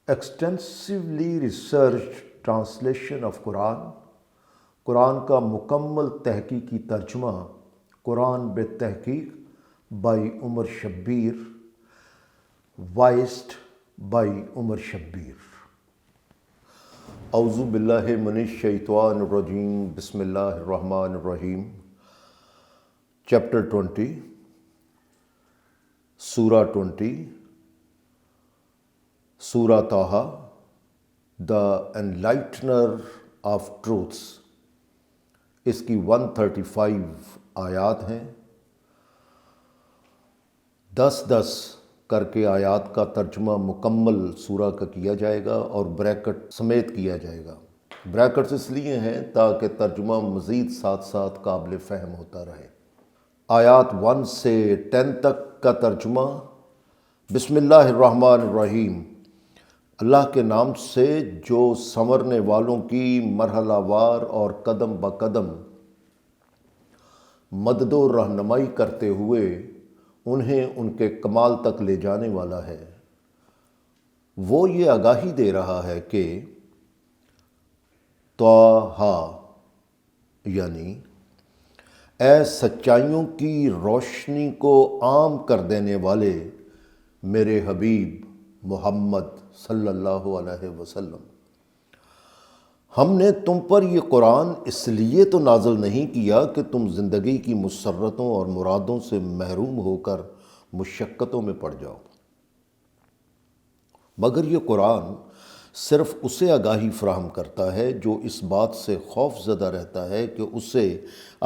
Extensively research translation of Quran کا مکمل تحقیقی ترجمہ قرآن بالتحقیق by Umar Shabbir, voiced by Umar Shabbir. اعوذ باللہ من الشیطان الرجیم، بسم اللہ الرحمن الرحیم۔ چیپٹر 20، سورہ 20، سورہ طٰہٰ، دا انلائٹنر آف ٹروتھس۔ اس کی 135 آیات ہیں۔ 10 کر کے آیات کا ترجمہ مکمل سورہ کا کیا جائے گا اور بریکٹ سمیت کیا جائے گا۔ بریکٹس اس لیے ہیں تاکہ ترجمہ مزید ساتھ ساتھ قابل فہم ہوتا رہے۔ آیات 1 سے 10 تک کا ترجمہ۔ بسم اللہ الرحمن الرحیم، اللہ کے نام سے جو سنورنے والوں کی مرحلہ وار اور قدم بقدم مدد و رہنمائی کرتے ہوئے انہیں ان کے کمال تک لے جانے والا ہے۔ وہ یہ آگاہی دے رہا ہے کہ طٰہٰ یعنی اے سچائیوں کی روشنی کو عام کر دینے والے میرے حبیب محمد صلی اللہ علیہ وسلم، ہم نے تم پر یہ قرآن اس لیے تو نازل نہیں کیا کہ تم زندگی کی مسرتوں اور مرادوں سے محروم ہو کر مشقتوں میں پڑ جاؤ، مگر یہ قرآن صرف اسے آگاہی فراہم کرتا ہے جو اس بات سے خوف زدہ رہتا ہے کہ اسے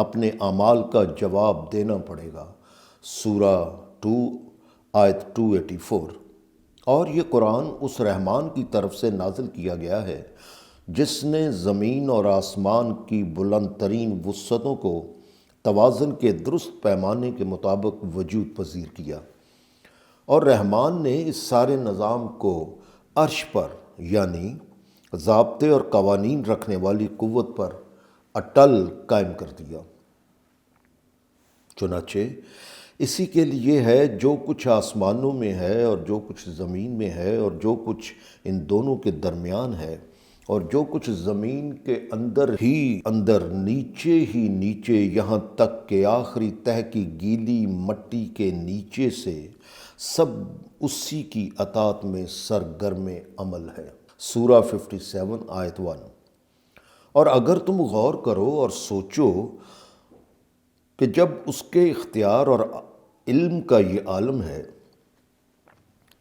اپنے اعمال کا جواب دینا پڑے گا۔ سورہ 2 آیت 284۔ اور یہ قرآن اس رحمان کی طرف سے نازل کیا گیا ہے جس نے زمین اور آسمان کی بلند ترین وسعتوں کو توازن کے درست پیمانے کے مطابق وجود پذیر کیا، اور رحمان نے اس سارے نظام کو عرش پر یعنی ضابطے اور قوانین رکھنے والی قوت پر اٹل قائم کر دیا۔ چنانچہ اسی کے لیے ہے جو کچھ آسمانوں میں ہے اور جو کچھ زمین میں ہے اور جو کچھ ان دونوں کے درمیان ہے اور جو کچھ زمین کے اندر ہی اندر نیچے ہی نیچے یہاں تک کہ آخری تہہ کی گیلی مٹی کے نیچے سے سب اسی کی اطاعت میں سرگرم عمل ہے۔ سورہ 57 آیت 1۔ اور اگر تم غور کرو اور سوچو کہ جب اس کے اختیار اور علم کا یہ عالم ہے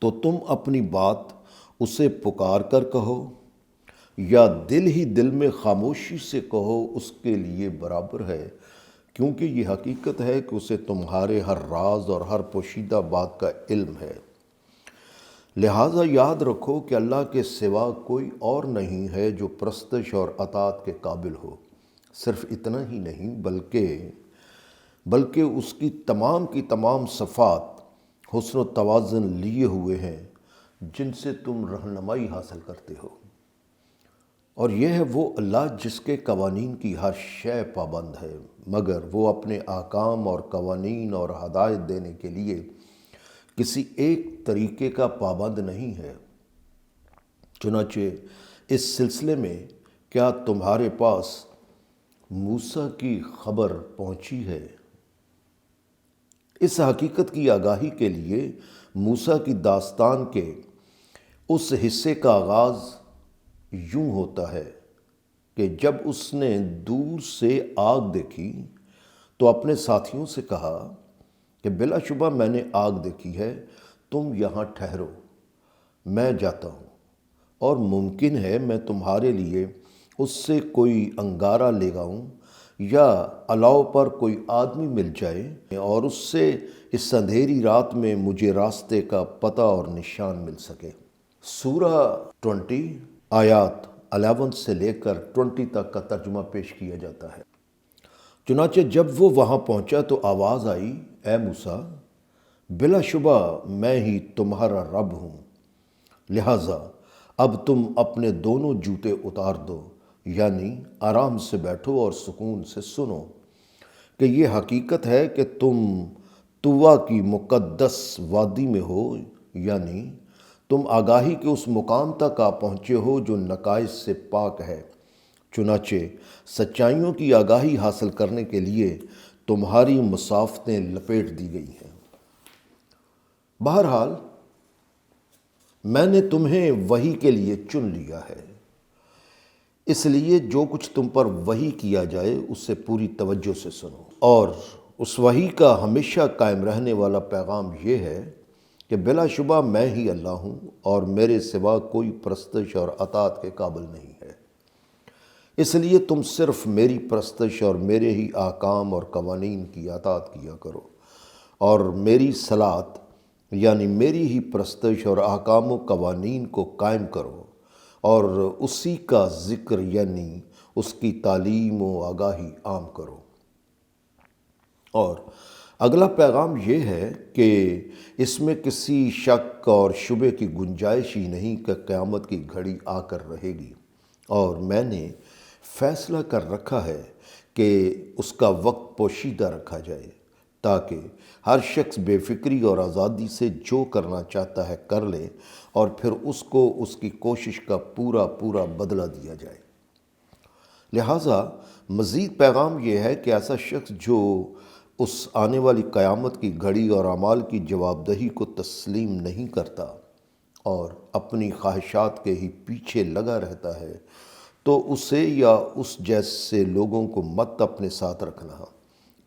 تو تم اپنی بات اسے پکار کر کہو یا دل ہی دل میں خاموشی سے کہو، اس کے لیے برابر ہے، کیونکہ یہ حقیقت ہے کہ اسے تمہارے ہر راز اور ہر پوشیدہ بات کا علم ہے۔ لہٰذا یاد رکھو کہ اللہ کے سوا کوئی اور نہیں ہے جو پرستش اور اطاعت کے قابل ہو۔ صرف اتنا ہی نہیں بلکہ اس کی تمام صفات حسن و توازن لیے ہوئے ہیں جن سے تم رہنمائی حاصل کرتے ہو، اور یہ ہے وہ اللہ جس کے قوانین کی ہر شے پابند ہے، مگر وہ اپنے احکام اور قوانین اور ہدایت دینے کے لیے کسی ایک طریقے کا پابند نہیں ہے۔ چنانچہ اس سلسلے میں کیا تمہارے پاس موسیٰ کی خبر پہنچی ہے؟ اس حقیقت کی آگاہی کے لیے موسیٰ کی داستان کے اس حصے کا آغاز یوں ہوتا ہے کہ جب اس نے دور سے آگ دیکھی تو اپنے ساتھیوں سے کہا کہ بلا شبہ میں نے آگ دیکھی ہے، تم یہاں ٹھہرو، میں جاتا ہوں، اور ممکن ہے میں تمہارے لیے اس سے کوئی انگارہ لے آؤں یا الاؤ پر کوئی آدمی مل جائے اور اس سے اس اندھیری رات میں مجھے راستے کا پتہ اور نشان مل سکے۔ سورہ 20 آیات 11 سے لے کر 20 تک کا ترجمہ پیش کیا جاتا ہے۔ چنانچہ جب وہ وہاں پہنچا تو آواز آئی، اے موسیٰ، بلا شبہ میں ہی تمہارا رب ہوں، لہٰذا اب تم اپنے دونوں جوتے اتار دو، یعنی آرام سے بیٹھو اور سکون سے سنو کہ یہ حقیقت ہے کہ تم طویٰ کی مقدس وادی میں ہو، یعنی تم آگاہی کے اس مقام تک آ پہنچے ہو جو نقائص سے پاک ہے۔ چنانچہ سچائیوں کی آگاہی حاصل کرنے کے لیے تمہاری مسافتیں لپیٹ دی گئی ہیں۔ بہرحال میں نے تمہیں وحی کے لیے چن لیا ہے، اس لیے جو کچھ تم پر وحی کیا جائے اسے پوری توجہ سے سنو۔ اور اس وحی کا ہمیشہ قائم رہنے والا پیغام یہ ہے کہ بلا شبہ میں ہی اللہ ہوں اور میرے سوا کوئی پرستش اور اطاعت کے قابل نہیں ہے۔ اس لیے تم صرف میری پرستش اور میرے ہی احکام اور قوانین کی اطاعت کیا کرو، اور میری صلاۃ یعنی میری ہی پرستش اور احکام و قوانین کو قائم کرو، اور اسی کا ذکر یعنی اس کی تعلیم و آگاہی عام کرو۔ اور اگلا پیغام یہ ہے کہ اس میں کسی شک اور شبے کی گنجائش ہی نہیں کہ قیامت کی گھڑی آ کر رہے گی، اور میں نے فیصلہ کر رکھا ہے کہ اس کا وقت پوشیدہ رکھا جائے تاکہ ہر شخص بے فکری اور آزادی سے جو کرنا چاہتا ہے کر لے، اور پھر اس کو اس کی کوشش کا پورا پورا بدلہ دیا جائے۔ لہٰذا مزید پیغام یہ ہے کہ ایسا شخص جو اس آنے والی قیامت کی گھڑی اور اعمال کی جواب دہی کو تسلیم نہیں کرتا اور اپنی خواہشات کے ہی پیچھے لگا رہتا ہے، تو اسے یا اس جیسے لوگوں کو مت اپنے ساتھ رکھنا،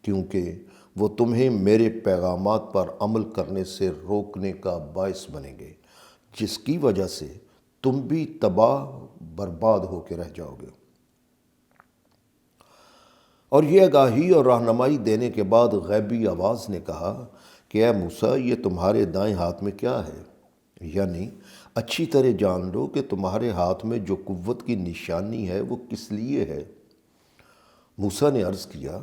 کیونکہ وہ تمہیں میرے پیغامات پر عمل کرنے سے روکنے کا باعث بنیں گے، جس کی وجہ سے تم بھی تباہ برباد ہو کے رہ جاؤ گے۔ اور یہ آگاہی اور رہنمائی دینے کے بعد غیبی آواز نے کہا کہ اے موسیٰ، یہ تمہارے دائیں ہاتھ میں کیا ہے؟ یعنی اچھی طرح جان لو کہ تمہارے ہاتھ میں جو قوت کی نشانی ہے وہ کس لیے ہے۔ موسیٰ نے عرض کیا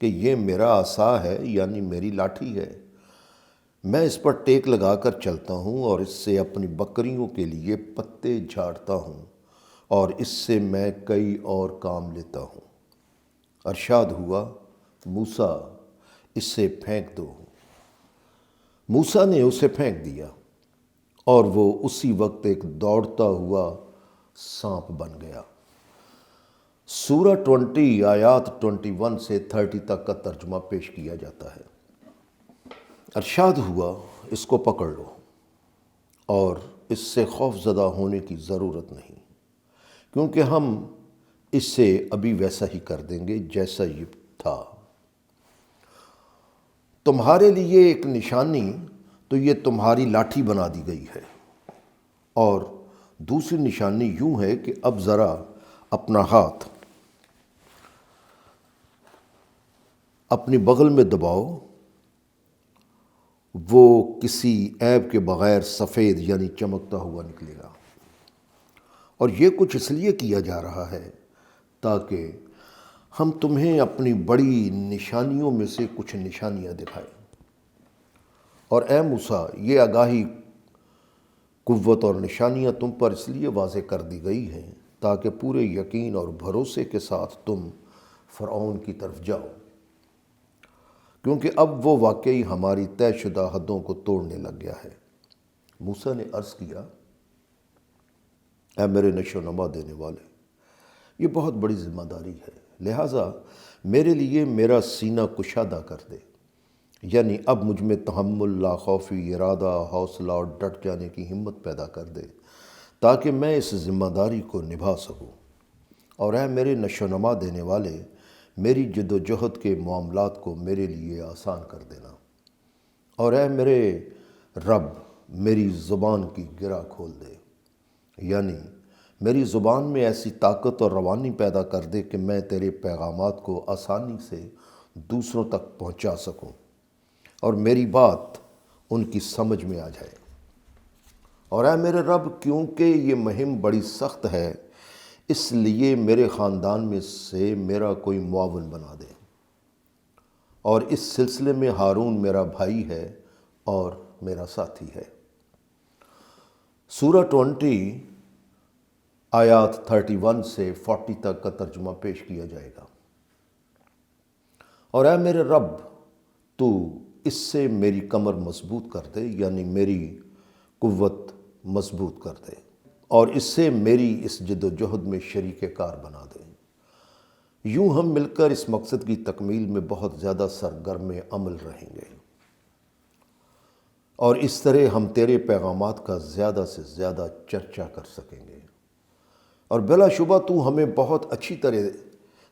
کہ یہ میرا عصا ہے، یعنی میری لاٹھی ہے۔ میں اس پر ٹیک لگا کر چلتا ہوں اور اس سے اپنی بکریوں کے لیے پتے جھاڑتا ہوں، اور اس سے میں کئی اور کام لیتا ہوں۔ ارشاد ہوا، موسیٰ اسے پھینک دو۔ موسیٰ نے اسے پھینک دیا اور وہ اسی وقت ایک دوڑتا ہوا سانپ بن گیا۔ سورہ 20 آیات 21 سے 30 تک کا ترجمہ پیش کیا جاتا ہے۔ ارشاد ہوا، اس کو پکڑ لو اور اس سے خوف زدہ ہونے کی ضرورت نہیں، کیونکہ ہم اس سے ابھی ویسا ہی کر دیں گے جیسا یہ تھا۔ تمہارے لیے ایک نشانی تو یہ تمہاری لاٹھی بنا دی گئی ہے، اور دوسری نشانی یوں ہے کہ اب ذرا اپنا ہاتھ اپنی بغل میں دباؤ، وہ کسی عیب کے بغیر سفید یعنی چمکتا ہوا نکلے گا۔ اور یہ کچھ اس لیے کیا جا رہا ہے تاکہ ہم تمہیں اپنی بڑی نشانیوں میں سے کچھ نشانیاں دکھائیں۔ اور اے موسیٰ، یہ آگاہی، قوت اور نشانیاں تم پر اس لیے واضح کر دی گئی ہیں تاکہ پورے یقین اور بھروسے کے ساتھ تم فرعون کی طرف جاؤ، کیونکہ اب وہ واقعی ہماری طے شدہ حدوں کو توڑنے لگ گیا ہے۔ موسیٰ نے عرض کیا، اے میرے نشو و نما دینے والے، یہ بہت بڑی ذمہ داری ہے، لہٰذا میرے لیے میرا سینہ کشادہ کر دے، یعنی اب مجھ میں تحمل، لاخوفی، ارادہ، حوصلہ اور ڈٹ جانے کی ہمت پیدا کر دے تاکہ میں اس ذمہ داری کو نبھا سکوں۔ اور اے میرے نشو و نما دینے والے، میری جد و جہد کے معاملات کو میرے لیے آسان کر دینا۔ اور اے میرے رب، میری زبان کی گرہ کھول دے، یعنی میری زبان میں ایسی طاقت اور روانی پیدا کر دے کہ میں تیرے پیغامات کو آسانی سے دوسروں تک پہنچا سکوں اور میری بات ان کی سمجھ میں آ جائے۔ اور اے میرے رب، کیونکہ یہ مہم بڑی سخت ہے، اس لیے میرے خاندان میں سے میرا کوئی معاون بنا دے، اور اس سلسلے میں ہارون میرا بھائی ہے اور میرا ساتھی ہے۔ سورہ 20 آیات 31 سے 40 تک کا ترجمہ پیش کیا جائے گا۔ اور اے میرے رب، تو اس سے میری کمر مضبوط کر دے، یعنی میری قوت مضبوط کر دے اور اس سے میری اس جد و جہد میں شریک کار بنا دے۔ یوں ہم مل کر اس مقصد کی تکمیل میں بہت زیادہ سرگرم عمل رہیں گے اور اس طرح ہم تیرے پیغامات کا زیادہ سے زیادہ چرچا کر سکیں گے، اور بلا شبہ تو ہمیں بہت اچھی طرح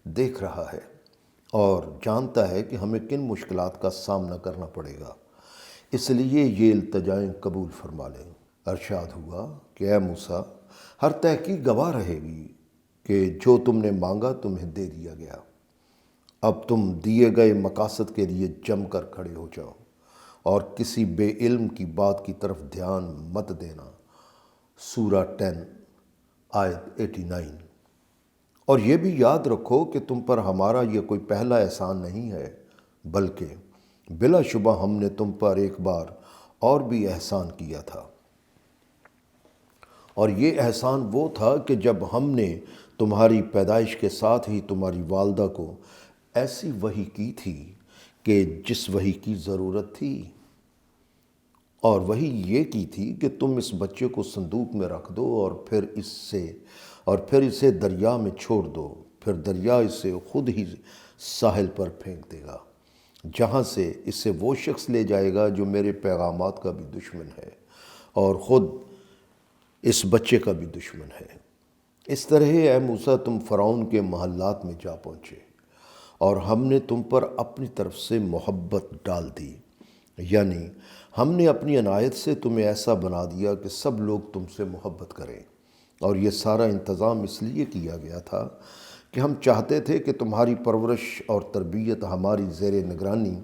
دیکھ رہا ہے اور جانتا ہے کہ ہمیں کن مشکلات کا سامنا کرنا پڑے گا، اس لیے یہ التجائیں قبول فرما لیں۔ ارشاد ہوا کہ اے موسیٰ، ہر تحقیق گواہ رہے گی کہ جو تم نے مانگا تمہیں دے دیا گیا، اب تم دیے گئے مقاصد کے لیے جم کر کھڑے ہو جاؤ اور کسی بے علم کی بات کی طرف دھیان مت دینا۔ سورہ 10 آیت 89۔ اور یہ بھی یاد رکھو کہ تم پر ہمارا یہ کوئی پہلا احسان نہیں ہے، بلکہ بلا شبہ ہم نے تم پر ایک بار اور بھی احسان کیا تھا، اور یہ احسان وہ تھا کہ جب ہم نے تمہاری پیدائش کے ساتھ ہی تمہاری والدہ کو ایسی وحی کی تھی کہ جس وحی کی ضرورت تھی، اور وہی یہ کی تھی کہ تم اس بچے کو صندوق میں رکھ دو اور پھر اسے دریا میں چھوڑ دو، پھر دریا اسے خود ہی ساحل پر پھینک دے گا، جہاں سے اسے وہ شخص لے جائے گا جو میرے پیغامات کا بھی دشمن ہے اور خود اس بچے کا بھی دشمن ہے۔ اس طرح اے موسیٰ تم فرعون کے محلات میں جا پہنچے اور ہم نے تم پر اپنی طرف سے محبت ڈال دی، یعنی ہم نے اپنی عنایت سے تمہیں ایسا بنا دیا کہ سب لوگ تم سے محبت کریں، اور یہ سارا انتظام اس لیے کیا گیا تھا کہ ہم چاہتے تھے کہ تمہاری پرورش اور تربیت ہماری زیر نگرانی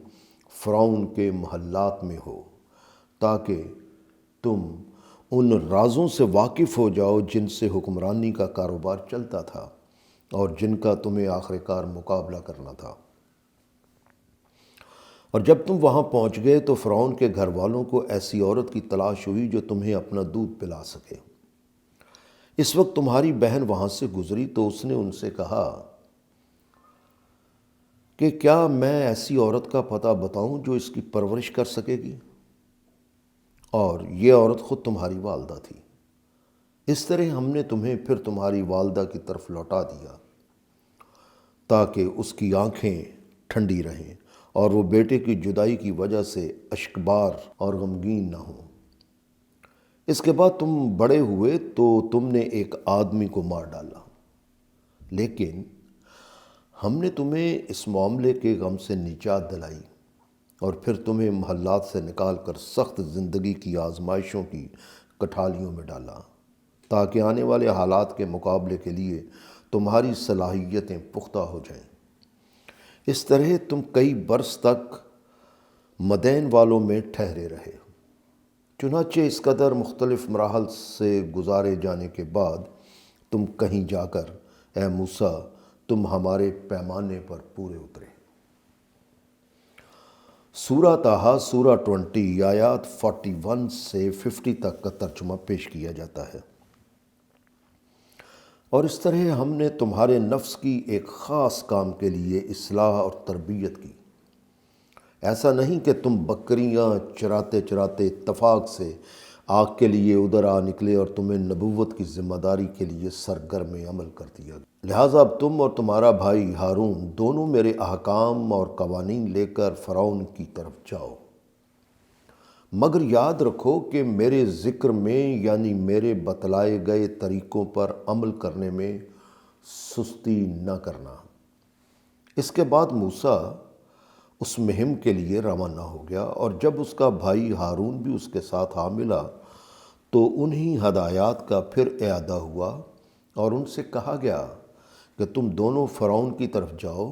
فرعون کے محلات میں ہو، تاکہ تم ان رازوں سے واقف ہو جاؤ جن سے حکمرانی کا کاروبار چلتا تھا اور جن کا تمہیں آخر کار مقابلہ کرنا تھا۔ اور جب تم وہاں پہنچ گئے تو فرعون کے گھر والوں کو ایسی عورت کی تلاش ہوئی جو تمہیں اپنا دودھ پلا سکے۔ اس وقت تمہاری بہن وہاں سے گزری تو اس نے ان سے کہا کہ کیا میں ایسی عورت کا پتہ بتاؤں جو اس کی پرورش کر سکے گی؟ اور یہ عورت خود تمہاری والدہ تھی۔ اس طرح ہم نے تمہیں پھر تمہاری والدہ کی طرف لوٹا دیا تاکہ اس کی آنکھیں ٹھنڈی رہیں اور وہ بیٹے کی جدائی کی وجہ سے اشکبار اور غمگین نہ ہوں۔ اس کے بعد تم بڑے ہوئے تو تم نے ایک آدمی کو مار ڈالا، لیکن ہم نے تمہیں اس معاملے کے غم سے نجات دلائی اور پھر تمہیں محلات سے نکال کر سخت زندگی کی آزمائشوں کی کٹھالیوں میں ڈالا، تاکہ آنے والے حالات کے مقابلے کے لیے تمہاری صلاحیتیں پختہ ہو جائیں۔ اس طرح تم کئی برس تک مدین والوں میں ٹھہرے رہے۔ چنانچہ اس قدر مختلف مراحل سے گزارے جانے کے بعد تم کہیں جا کر اے موسیٰ تم ہمارے پیمانے پر پورے اترے۔ سورہ طٰہٰ سورہ 20 آیات 41 سے 50 تک کا ترجمہ پیش کیا جاتا ہے۔ اور اس طرح ہم نے تمہارے نفس کی ایک خاص کام کے لیے اصلاح اور تربیت کی۔ ایسا نہیں کہ تم بکریاں چراتے چراتے اتفاق سے آگ کے لیے ادھر آ نکلے اور تمہیں نبوت کی ذمہ داری کے لیے سرگرم عمل کر دیا گیا۔ لہٰذا اب تم اور تمہارا بھائی ہارون دونوں میرے احکام اور قوانین لے کر فرعون کی طرف جاؤ، مگر یاد رکھو کہ میرے ذکر میں یعنی میرے بتلائے گئے طریقوں پر عمل کرنے میں سستی نہ کرنا۔ اس کے بعد موسیٰ اس مہم کے لیے روانہ ہو گیا، اور جب اس کا بھائی ہارون بھی اس کے ساتھ آ ملا تو انہی ہدایات کا پھر اعادہ ہوا اور ان سے کہا گیا کہ تم دونوں فرعون کی طرف جاؤ،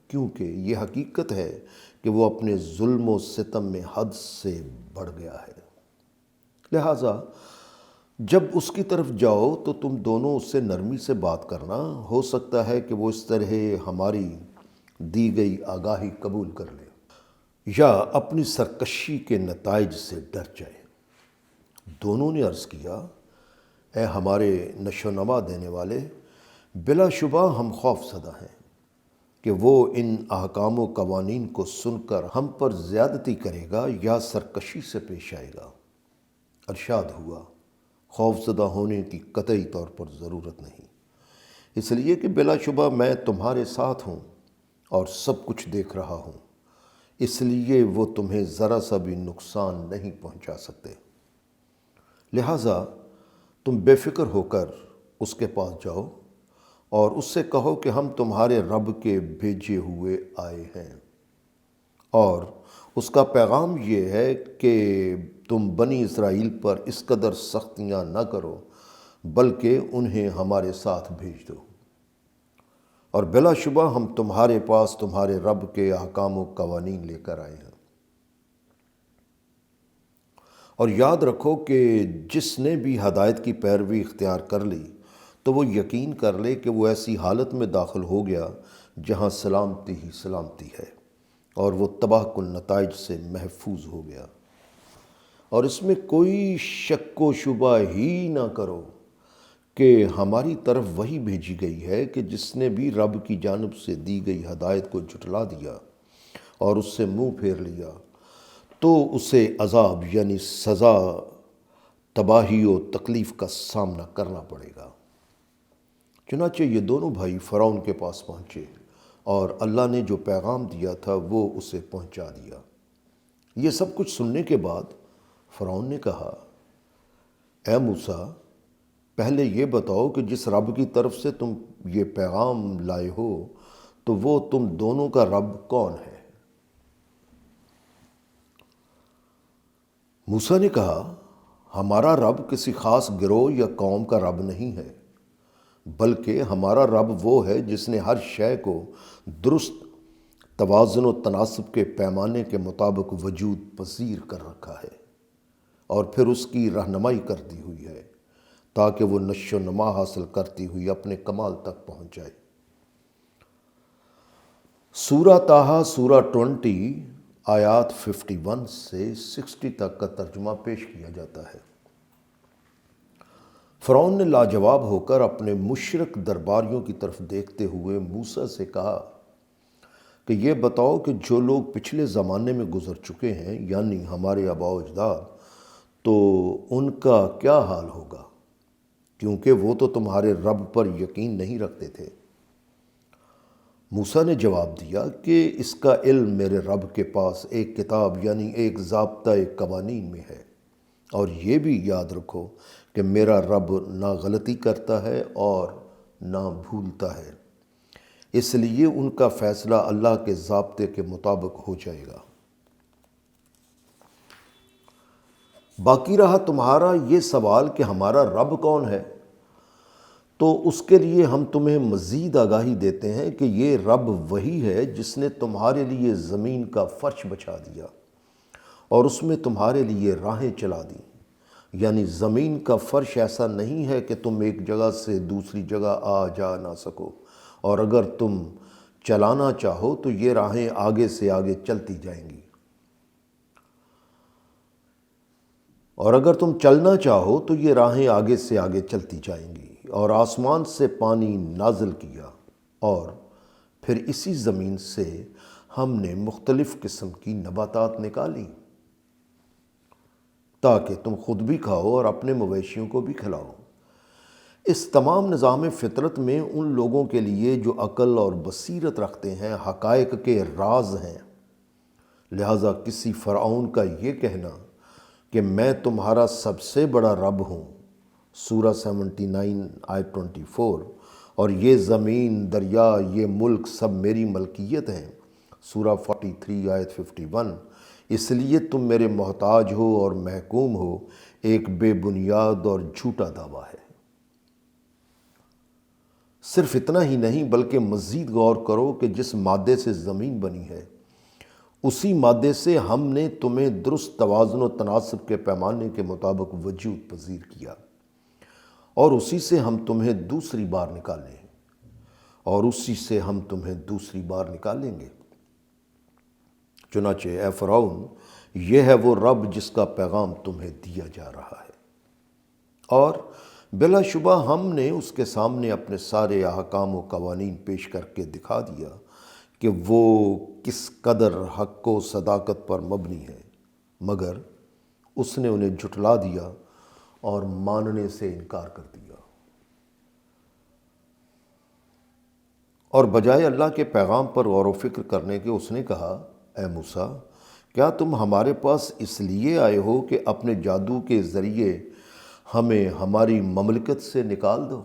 کیونکہ یہ حقیقت ہے کہ وہ اپنے ظلم و ستم میں حد سے بڑھ گیا ہے۔ لہٰذا جب اس کی طرف جاؤ تو تم دونوں اس سے نرمی سے بات کرنا، ہو سکتا ہے کہ وہ اس طرح ہماری دی گئی آگاہی قبول کر لے یا اپنی سرکشی کے نتائج سے ڈر جائے۔ دونوں نے عرض کیا اے ہمارے نشو و نما دینے والے، بلا شبہ ہم خوف زدہ ہیں کہ وہ ان احکام و قوانین کو سن کر ہم پر زیادتی کرے گا یا سرکشی سے پیش آئے گا۔ ارشاد ہوا خوف زدہ ہونے کی قطعی طور پر ضرورت نہیں، اس لیے کہ بلا شبہ میں تمہارے ساتھ ہوں اور سب کچھ دیکھ رہا ہوں، اس لیے وہ تمہیں ذرا سا بھی نقصان نہیں پہنچا سکتے۔ لہٰذا تم بے فکر ہو کر اس کے پاس جاؤ اور اس سے کہو کہ ہم تمہارے رب کے بھیجے ہوئے آئے ہیں، اور اس کا پیغام یہ ہے کہ تم بنی اسرائیل پر اس قدر سختیاں نہ کرو بلکہ انہیں ہمارے ساتھ بھیج دو، اور بلا شبہ ہم تمہارے پاس تمہارے رب کے احکام و قوانین لے کر آئے ہیں۔ اور یاد رکھو کہ جس نے بھی ہدایت کی پیروی اختیار کر لی تو وہ یقین کر لے کہ وہ ایسی حالت میں داخل ہو گیا جہاں سلامتی ہی سلامتی ہے، اور وہ تباہ کن نتائج سے محفوظ ہو گیا۔ اور اس میں کوئی شک و شبہ ہی نہ کرو کہ ہماری طرف وہی بھیجی گئی ہے کہ جس نے بھی رب کی جانب سے دی گئی ہدایت کو جھٹلا دیا اور اس سے منہ پھیر لیا تو اسے عذاب یعنی سزا، تباہی و تکلیف کا سامنا کرنا پڑے گا۔ چنانچہ یہ دونوں بھائی فرعون کے پاس پہنچے اور اللہ نے جو پیغام دیا تھا وہ اسے پہنچا دیا۔ یہ سب کچھ سننے کے بعد فرعون نے کہا، اے موسیٰ، پہلے یہ بتاؤ کہ جس رب کی طرف سے تم یہ پیغام لائے ہو تو وہ تم دونوں کا رب کون ہے؟ موسیٰ نے کہا، ہمارا رب کسی خاص گروہ یا قوم کا رب نہیں ہے، بلکہ ہمارا رب وہ ہے جس نے ہر شے کو درست توازن و تناسب کے پیمانے کے مطابق وجود پذیر کر رکھا ہے، اور پھر اس کی رہنمائی کر دی ہوئی ہے تاکہ وہ نشو و نما حاصل کرتی ہوئی اپنے کمال تک پہنچ جائے۔ سورہ طٰہٰ سورہ 20 آیات 51 سے 60 تک کا ترجمہ پیش کیا جاتا ہے۔ فرعون نے لاجواب ہو کر اپنے مشرک درباریوں کی طرف دیکھتے ہوئے موسیٰ سے کہا کہ یہ بتاؤ کہ جو لوگ پچھلے زمانے میں گزر چکے ہیں یعنی ہمارے آباء و اجداد، تو ان کا کیا حال ہوگا، کیونکہ وہ تو تمہارے رب پر یقین نہیں رکھتے تھے۔ موسیٰ نے جواب دیا کہ اس کا علم میرے رب کے پاس ایک کتاب یعنی ایک ضابطۂ قوانین میں ہے، اور یہ بھی یاد رکھو کہ میرا رب نہ غلطی کرتا ہے اور نہ بھولتا ہے، اس لیے ان کا فیصلہ اللہ کے ضابطے کے مطابق ہو جائے گا۔ باقی رہا تمہارا یہ سوال کہ ہمارا رب کون ہے، تو اس کے لیے ہم تمہیں مزید آگاہی دیتے ہیں کہ یہ رب وہی ہے جس نے تمہارے لیے زمین کا فرش بچھا دیا اور اس میں تمہارے لیے راہیں چلا دیں۔ یعنی زمین کا فرش ایسا نہیں ہے کہ تم ایک جگہ سے دوسری جگہ آ جا نہ سکو، اور اگر تم چلانا چاہو تو یہ راہیں آگے سے آگے چلتی جائیں گی، اور اگر تم چلنا چاہو تو یہ راہیں آگے سے آگے چلتی جائیں گی۔ اور آسمان سے پانی نازل کیا، اور پھر اسی زمین سے ہم نے مختلف قسم کی نباتات نکالی تاکہ تم خود بھی کھاؤ اور اپنے مویشیوں کو بھی کھلاؤ۔ اس تمام نظام فطرت میں ان لوگوں کے لیے جو عقل اور بصیرت رکھتے ہیں حقائق کے راز ہیں۔ لہٰذا کسی فرعون کا یہ کہنا کہ میں تمہارا سب سے بڑا رب ہوں، سورہ 79 آیت 24، اور یہ زمین، دریا، یہ ملک سب میری ملکیت ہیں، سورہ 43 آیت 51، اس لیے تم میرے محتاج ہو اور محکوم ہو، ایک بے بنیاد اور جھوٹا دعویٰ ہے۔ صرف اتنا ہی نہیں بلکہ مزید غور کرو کہ جس مادے سے زمین بنی ہے اسی مادے سے ہم نے تمہیں درست توازن و تناسب کے پیمانے کے مطابق وجود پذیر کیا، اور اسی سے ہم تمہیں دوسری بار نکالیں ہیں، اور اسی سے ہم تمہیں دوسری بار نکالیں گے۔ چنانچہ اے فرعون، یہ ہے وہ رب جس کا پیغام تمہیں دیا جا رہا ہے، اور بلا شبہ ہم نے اس کے سامنے اپنے سارے احکام و قوانین پیش کر کے دکھا دیا کہ وہ کس قدر حق و صداقت پر مبنی ہے، مگر اس نے انہیں جھٹلا دیا اور ماننے سے انکار کر دیا، اور بجائے اللہ کے پیغام پر غور و فکر کرنے کے اس نے کہا، اے موسیٰ، کیا تم ہمارے پاس اس لیے آئے ہو کہ اپنے جادو کے ذریعے ہمیں ہماری مملکت سے نکال دو؟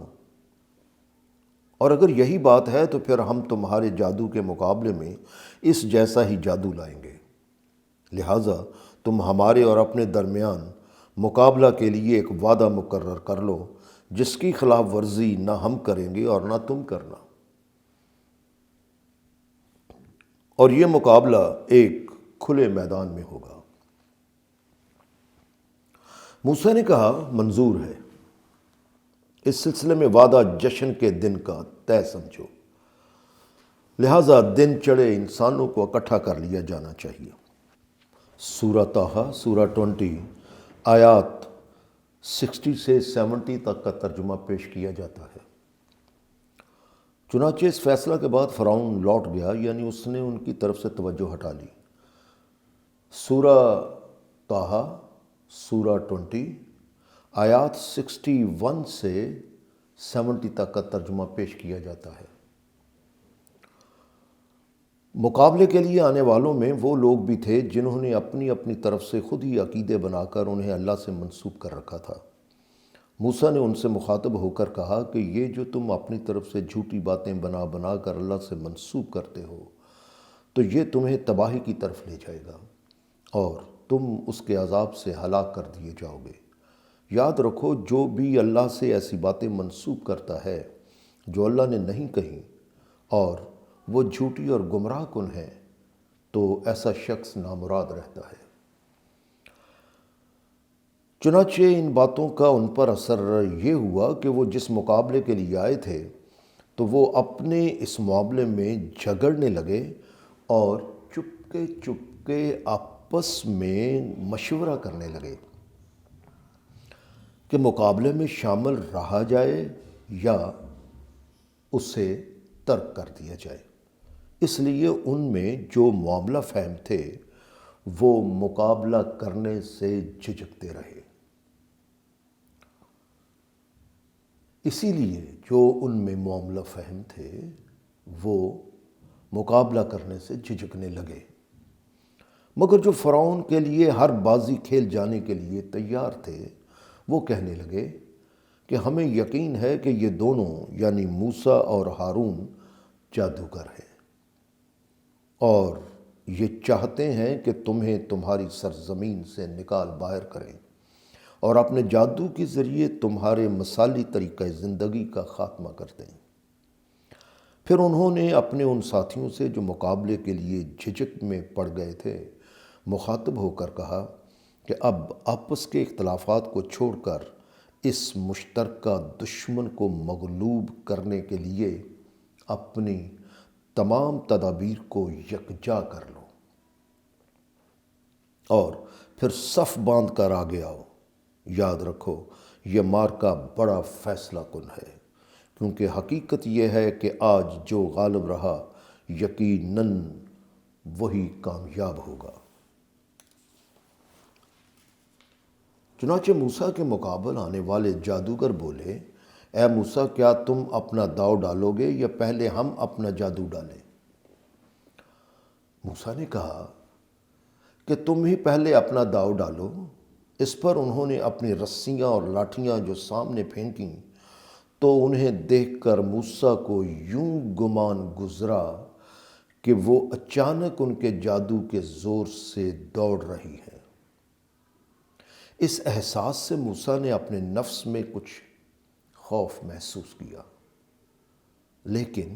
اور اگر یہی بات ہے تو پھر ہم تمہارے جادو کے مقابلے میں اس جیسا ہی جادو لائیں گے، لہٰذا تم ہمارے اور اپنے درمیان مقابلہ کے لیے ایک وعدہ مقرر کر لو جس کی خلاف ورزی نہ ہم کریں گے اور نہ تم کرنا، اور یہ مقابلہ ایک کھلے میدان میں ہوگا۔ موسیٰ نے کہا، منظور ہے، اس سلسلے میں وعدہ جشن کے دن کا طے سمجھو، لہٰذا دن چڑھے انسانوں کو اکٹھا کر لیا جانا چاہیے۔ سورہ طٰہٰ سورہ 20 آیات 60 سے 70 تک کا ترجمہ پیش کیا جاتا ہے۔ چنانچہ اس فیصلہ کے بعد فرعون لوٹ گیا، یعنی اس نے ان کی طرف سے توجہ ہٹا لی۔ سورہ طٰہٰ سورہ 20 آیات 61 سے 70 تک کا ترجمہ پیش کیا جاتا ہے۔ مقابلے کے لیے آنے والوں میں وہ لوگ بھی تھے جنہوں نے اپنی اپنی طرف سے خود ہی عقیدے بنا کر انہیں اللہ سے منسوب کر رکھا تھا۔ موسیٰ نے ان سے مخاطب ہو کر کہا کہ یہ جو تم اپنی طرف سے جھوٹی باتیں بنا بنا کر اللہ سے منسوب کرتے ہو تو یہ تمہیں تباہی کی طرف لے جائے گا اور تم اس کے عذاب سے ہلاک کر دیے جاؤ گے۔ یاد رکھو، جو بھی اللہ سے ایسی باتیں منسوب کرتا ہے جو اللہ نے نہیں کہیں اور وہ جھوٹی اور گمراہ کن ہے تو ایسا شخص نامراد رہتا ہے۔ چنانچہ ان باتوں کا ان پر اثر یہ ہوا کہ وہ جس مقابلے کے لیے آئے تھے تو وہ اپنے اس معاملے میں جھگڑنے لگے اور چپکے چپکے آپس میں مشورہ کرنے لگے کہ مقابلے میں شامل رہا جائے یا اسے ترک کر دیا جائے۔ اس لیے ان میں جو معاملہ فہم تھے وہ مقابلہ کرنے سے جھجکتے رہے۔ اسی لیے جو ان میں معاملہ فہم تھے وہ مقابلہ کرنے سے جھجکنے لگے، مگر جو فرعون کے لیے ہر بازی کھیل جانے کے لیے تیار تھے وہ کہنے لگے کہ ہمیں یقین ہے کہ یہ دونوں یعنی موسیٰ اور ہارون جادوگر ہیں، اور یہ چاہتے ہیں کہ تمہیں تمہاری سرزمین سے نکال باہر کریں اور اپنے جادو کے ذریعے تمہارے مثالی طریقہ زندگی کا خاتمہ کر دیں۔ پھر انہوں نے اپنے ان ساتھیوں سے جو مقابلے کے لیے جھجک میں پڑ گئے تھے مخاطب ہو کر کہا کہ اب آپس کے اختلافات کو چھوڑ کر اس مشترکہ دشمن کو مغلوب کرنے کے لیے اپنی تمام تدابیر کو یکجا کر لو اور پھر صف باندھ کر آگے آؤ۔ یاد رکھو، یہ معرکہ بڑا فیصلہ کن ہے، کیونکہ حقیقت یہ ہے کہ آج جو غالب رہا یقیناً وہی کامیاب ہوگا۔ چنانچہ موسیٰ کے مقابل آنے والے جادوگر بولے، اے موسیٰ، کیا تم اپنا داؤ ڈالو گے یا پہلے ہم اپنا جادو ڈالیں؟ موسیٰ نے کہا کہ تم ہی پہلے اپنا داؤ ڈالو۔ اس پر انہوں نے اپنی رسیاں اور لاٹھیاں جو سامنے پھینکیں تو انہیں دیکھ کر موسیٰ کو یوں گمان گزرا کہ وہ اچانک ان کے جادو کے زور سے دوڑ رہی ہیں۔ اس احساس سے موسیٰ نے اپنے نفس میں کچھ خوف محسوس کیا، لیکن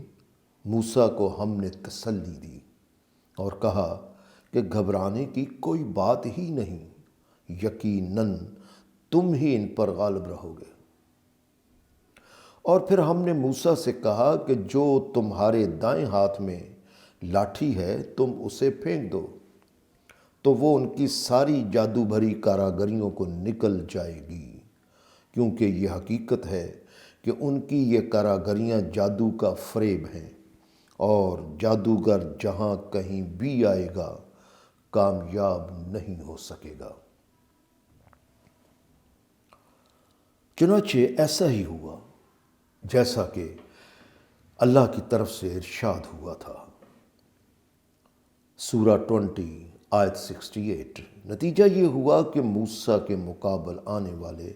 موسیٰ کو ہم نے تسلی دی اور کہا کہ گھبرانے کی کوئی بات ہی نہیں، یقیناً تم ہی ان پر غالب رہو گے۔ اور پھر ہم نے موسیٰ سے کہا کہ جو تمہارے دائیں ہاتھ میں لاٹھی ہے تم اسے پھینک دو تو وہ ان کی ساری جادو بھری کاراگریوں کو نکل جائے گی، کیونکہ یہ حقیقت ہے کہ ان کی یہ کاراگریاں جادو کا فریب ہیں، اور جادوگر جہاں کہیں بھی آئے گا کامیاب نہیں ہو سکے گا۔ چنانچہ ایسا ہی ہوا جیسا کہ اللہ کی طرف سے ارشاد ہوا تھا۔ سورہ 20 آیت 68۔ نتیجہ یہ ہوا کہ موسیٰ کے مقابل آنے والے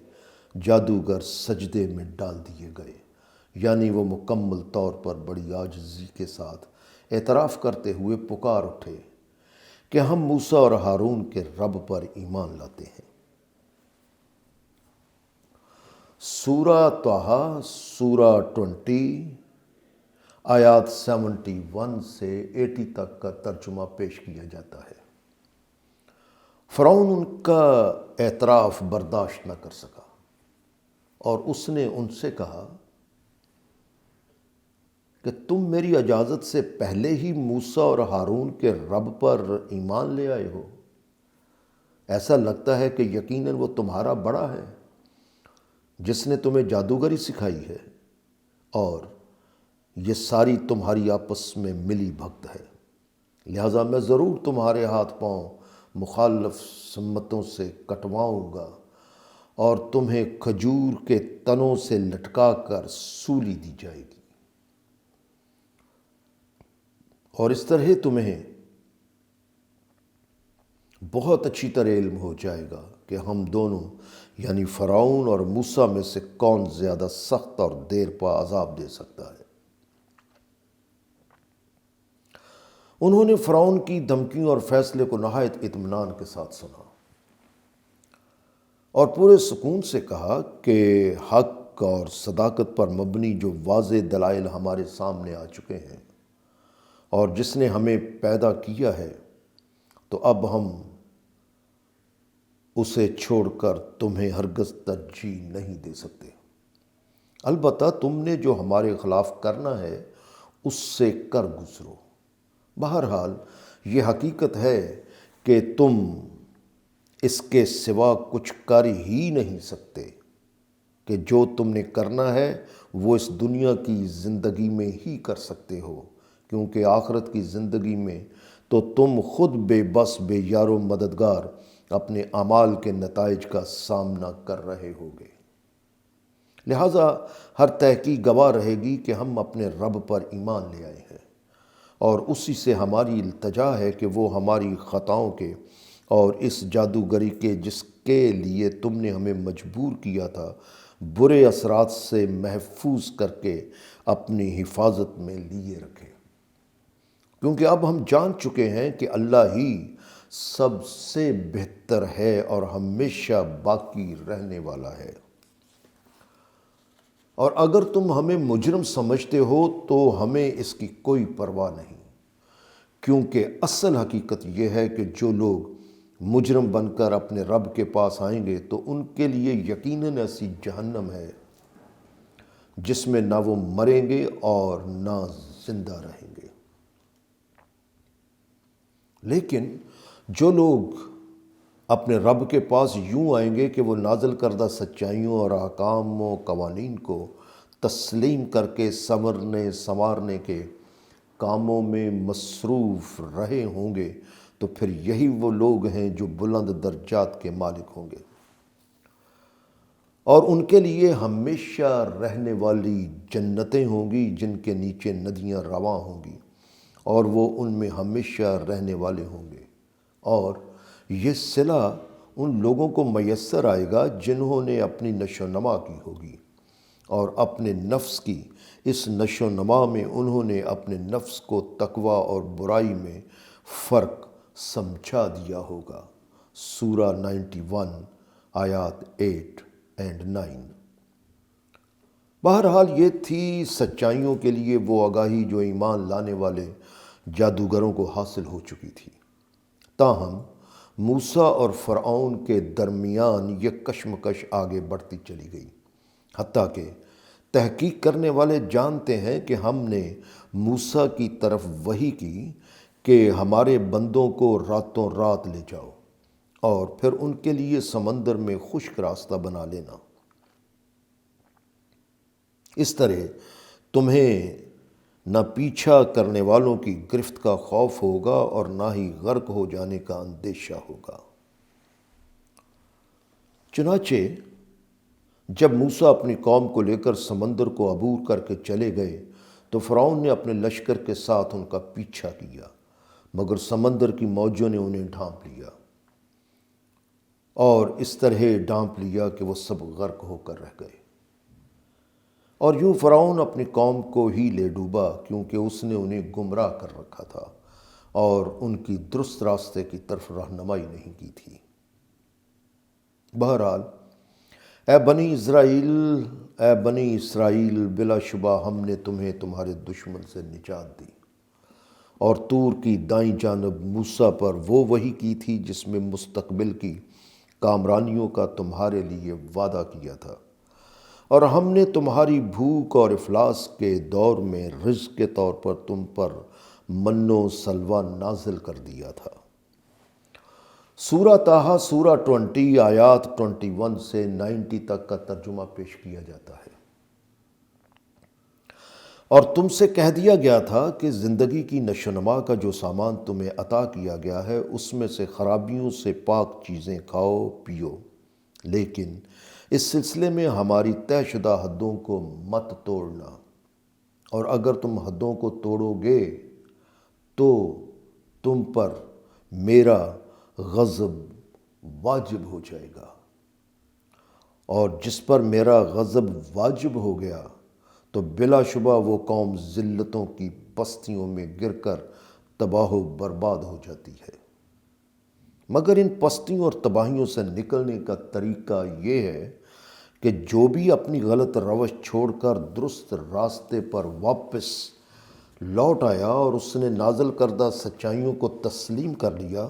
جادوگر سجدے میں ڈال دیے گئے، یعنی وہ مکمل طور پر بڑی عاجزی کے ساتھ اعتراف کرتے ہوئے پکار اٹھے کہ ہم موسیٰ اور ہارون کے رب پر ایمان لاتے ہیں۔ سورہ طٰہٰ سورہ 20 آیات 71 سے 80 تک کا ترجمہ پیش کیا جاتا ہے۔ فرعون ان کا اعتراف برداشت نہ کر سکا اور اس نے ان سے کہا کہ تم میری اجازت سے پہلے ہی موسیٰ اور ہارون کے رب پر ایمان لے آئے ہو۔ ایسا لگتا ہے کہ یقیناً وہ تمہارا بڑا ہے جس نے تمہیں جادوگری سکھائی ہے، اور یہ ساری تمہاری آپس میں ملی بھگت ہے، لہٰذا میں ضرور تمہارے ہاتھ پاؤں مخالف سمتوں سے کٹواؤں گا اور تمہیں کھجور کے تنوں سے لٹکا کر سولی دی جائے گی، اور اس طرح تمہیں بہت اچھی طرح علم ہو جائے گا کہ ہم دونوں یعنی فرعون اور موسیٰ میں سے کون زیادہ سخت اور دیر پا عذاب دے سکتا ہے۔ انہوں نے فرعون کی دھمکیوں اور فیصلے کو نہایت اطمینان کے ساتھ سنا اور پورے سکون سے کہا کہ حق اور صداقت پر مبنی جو واضح دلائل ہمارے سامنے آ چکے ہیں اور جس نے ہمیں پیدا کیا ہے، تو اب ہم اسے چھوڑ کر تمہیں ہرگز ترجیح نہیں دے سکتے۔ البتہ تم نے جو ہمارے خلاف کرنا ہے اس سے کر گزرو۔ بہرحال یہ حقیقت ہے کہ تم اس کے سوا کچھ کر ہی نہیں سکتے کہ جو تم نے کرنا ہے وہ اس دنیا کی زندگی میں ہی کر سکتے ہو، کیونکہ آخرت کی زندگی میں تو تم خود بے بس بے یار و مددگار اپنے اعمال کے نتائج کا سامنا کر رہے ہوگے۔ لہٰذا ہر تحقیق گواہ رہے گی کہ ہم اپنے رب پر ایمان لے آئے ہیں، اور اسی سے ہماری التجا ہے کہ وہ ہماری خطاؤں کے اور اس جادوگری کے جس کے لیے تم نے ہمیں مجبور کیا تھا برے اثرات سے محفوظ کر کے اپنی حفاظت میں لیے رکھے، کیونکہ اب ہم جان چکے ہیں کہ اللہ ہی سب سے بہتر ہے اور ہمیشہ باقی رہنے والا ہے۔ اور اگر تم ہمیں مجرم سمجھتے ہو تو ہمیں اس کی کوئی پرواہ نہیں، کیونکہ اصل حقیقت یہ ہے کہ جو لوگ مجرم بن کر اپنے رب کے پاس آئیں گے تو ان کے لیے یقیناً ایسی جہنم ہے جس میں نہ وہ مریں گے اور نہ زندہ رہیں گے۔ لیکن جو لوگ اپنے رب کے پاس یوں آئیں گے کہ وہ نازل کردہ سچائیوں اور احکام و قوانین کو تسلیم کر کے سنوارنے کے کاموں میں مصروف رہے ہوں گے، تو پھر یہی وہ لوگ ہیں جو بلند درجات کے مالک ہوں گے، اور ان کے لیے ہمیشہ رہنے والی جنتیں ہوں گی جن کے نیچے ندیاں رواں ہوں گی، اور وہ ان میں ہمیشہ رہنے والے ہوں گے۔ اور یہ صلہ ان لوگوں کو میسر آئے گا جنہوں نے اپنی نشو و نما کی ہوگی، اور اپنے نفس کی اس نشو و نما میں انہوں نے اپنے نفس کو تقوی اور برائی میں فرق سمجھا دیا ہوگا۔ سورہ 91 آیات 8 اور 9۔ بہرحال یہ تھی سچائیوں کے لیے وہ آگاہی جو ایمان لانے والے جادوگروں کو حاصل ہو چکی تھی۔ تاہم موسیٰ اور فرعون کے درمیان یہ کشمکش آگے بڑھتی چلی گئی، حتیٰ کہ تحقیق کرنے والے جانتے ہیں کہ ہم نے موسیٰ کی طرف وحی کی کہ ہمارے بندوں کو راتوں رات لے جاؤ اور پھر ان کے لیے سمندر میں خشک راستہ بنا لینا۔ اس طرح تمہیں نہ پیچھا کرنے والوں کی گرفت کا خوف ہوگا اور نہ ہی غرق ہو جانے کا اندیشہ ہوگا۔ چنانچہ جب موسیٰ اپنی قوم کو لے کر سمندر کو عبور کر کے چلے گئے تو فرعون نے اپنے لشکر کے ساتھ ان کا پیچھا کیا، مگر سمندر کی موجوں نے انہیں ڈھانپ لیا، اور اس طرح ڈھانپ لیا کہ وہ سب غرق ہو کر رہ گئے۔ اور یوں فرعون اپنی قوم کو ہی لے ڈوبا، کیونکہ اس نے انہیں گمراہ کر رکھا تھا اور ان کی درست راستے کی طرف رہنمائی نہیں کی تھی۔ بہرحال اے بنی اسرائیل، بلا شبہ ہم نے تمہیں تمہارے دشمن سے نجات دی، اور طور کی دائیں جانب موسیٰ پر وہ وحی کی تھی جس میں مستقبل کی کامرانیوں کا تمہارے لیے وعدہ کیا تھا، اور ہم نے تمہاری بھوک اور افلاس کے دور میں رزق کے طور پر تم پر من و سلوہ نازل کر دیا تھا۔ سورہ طٰہٰ سورہ 20 آیات 21 سے 90 تک کا ترجمہ پیش کیا جاتا ہے۔ اور تم سے کہہ دیا گیا تھا کہ زندگی کی نشو و نما کا جو سامان تمہیں عطا کیا گیا ہے اس میں سے خرابیوں سے پاک چیزیں کھاؤ پیو، لیکن اس سلسلے میں ہماری طے شدہ حدوں کو مت توڑنا، اور اگر تم حدوں کو توڑو گے تو تم پر میرا غضب واجب ہو جائے گا، اور جس پر میرا غضب واجب ہو گیا تو بلا شبہ وہ قوم ذلتوں کی پستیوں میں گر کر تباہ و برباد ہو جاتی ہے۔ مگر ان پستیوں اور تباہیوں سے نکلنے کا طریقہ یہ ہے کہ جو بھی اپنی غلط روش چھوڑ کر درست راستے پر واپس لوٹ آیا اور اس نے نازل کردہ سچائیوں کو تسلیم کر لیا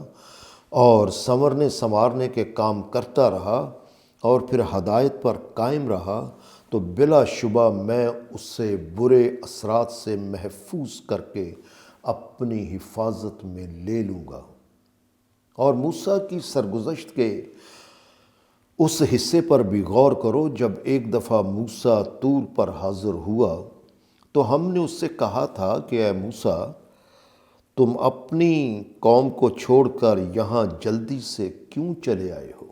اور سنورنے سنوارنے کے کام کرتا رہا اور پھر ہدایت پر قائم رہا، تو بلا شبہ میں اسے برے اثرات سے محفوظ کر کے اپنی حفاظت میں لے لوں گا۔ اور موسیٰ کی سرگزشت کے اس حصے پر بھی غور کرو۔ جب ایک دفعہ موسیٰ طور پر حاضر ہوا تو ہم نے اس سے کہا تھا کہ اے موسیٰ، تم اپنی قوم کو چھوڑ کر یہاں جلدی سے کیوں چلے آئے ہو؟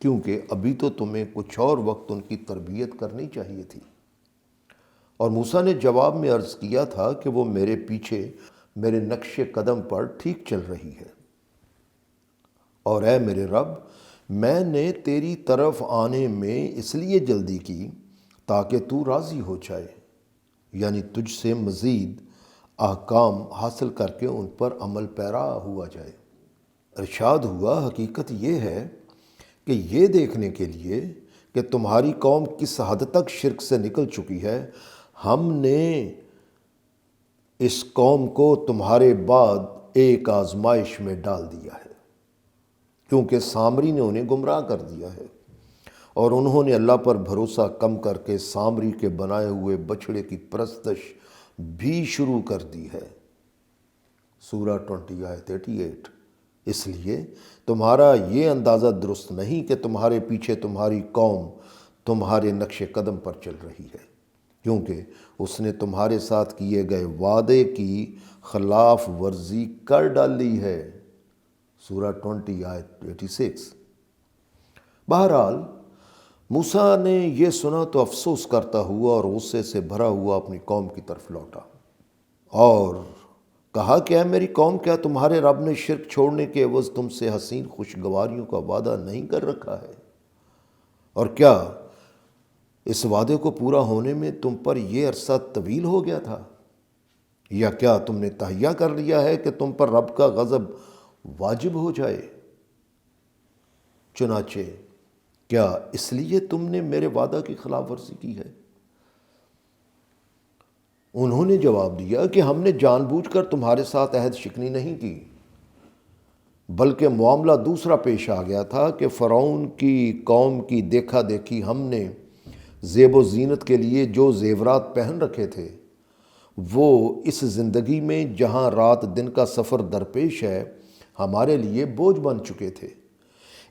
کیونکہ ابھی تو تمہیں کچھ اور وقت ان کی تربیت کرنی چاہیے تھی۔ اور موسیٰ نے جواب میں عرض کیا تھا کہ وہ میرے پیچھے میرے نقش قدم پر ٹھیک چل رہی ہے، اور اے میرے رب، میں نے تیری طرف آنے میں اس لیے جلدی کی تاکہ تو راضی ہو جائے، یعنی تجھ سے مزید احکام حاصل کر کے ان پر عمل پیرا ہوا جائے۔ ارشاد ہوا، حقیقت یہ ہے کہ یہ دیکھنے کے لیے کہ تمہاری قوم کس حد تک شرک سے نکل چکی ہے، ہم نے اس قوم کو تمہارے بعد ایک آزمائش میں ڈال دیا ہے، کیونکہ سامری نے انہیں گمراہ کر دیا ہے، اور انہوں نے اللہ پر بھروسہ کم کر کے سامری کے بنائے ہوئے بچھڑے کی پرستش بھی شروع کر دی ہے۔ سورہ 20 آیت 88۔ اس لیے تمہارا یہ اندازہ درست نہیں کہ تمہارے پیچھے تمہاری قوم تمہارے نقش قدم پر چل رہی ہے، کیونکہ اس نے تمہارے ساتھ کیے گئے وعدے کی خلاف ورزی کر ڈالی ہے۔ سورہ 20 آیت 86۔ بہرحال موسیٰ نے یہ سنا تو افسوس کرتا ہوا اور غصے سے بھرا ہوا اپنی قوم کی طرف لوٹا اور کہا کہ اے میری قوم، کیا تمہارے رب نے شرک چھوڑنے کے عوض تم سے حسین خوشگواریوں کا وعدہ نہیں کر رکھا ہے؟ اور کیا اس وعدے کو پورا ہونے میں تم پر یہ عرصہ طویل ہو گیا تھا؟ یا کیا تم نے تہیہ کر لیا ہے کہ تم پر رب کا غضب واجب ہو جائے؟ چنانچہ کیا اس لیے تم نے میرے وعدہ کی خلاف ورزی کی ہے؟ انہوں نے جواب دیا کہ ہم نے جان بوجھ کر تمہارے ساتھ عہد شکنی نہیں کی، بلکہ معاملہ دوسرا پیش آ گیا تھا کہ فرعون کی قوم کی دیکھا دیکھی ہم نے زیب و زینت کے لیے جو زیورات پہن رکھے تھے وہ اس زندگی میں جہاں رات دن کا سفر درپیش ہے ہمارے لیے بوجھ بن چکے تھے،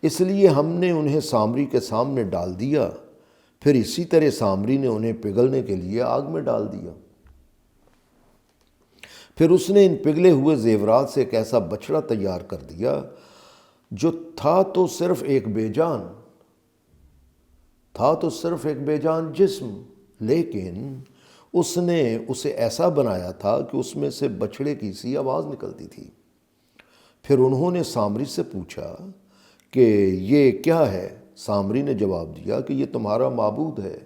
اس لیے ہم نے انہیں سامری کے سامنے ڈال دیا، پھر اسی طرح سامری نے انہیں پگھلنے کے لیے آگ میں ڈال دیا۔ پھر اس نے ان پگھلے ہوئے زیورات سے ایک ایسا بچڑا تیار کر دیا جو تھا تو صرف ایک بے جان، تھا تو صرف ایک بے جان جسم، لیکن اس نے اسے ایسا بنایا تھا کہ اس میں سے بچھڑے کی سی آواز نکلتی تھی۔ پھر انہوں نے سامری سے پوچھا کہ یہ کیا ہے؟ سامری نے جواب دیا کہ یہ تمہارا معبود ہے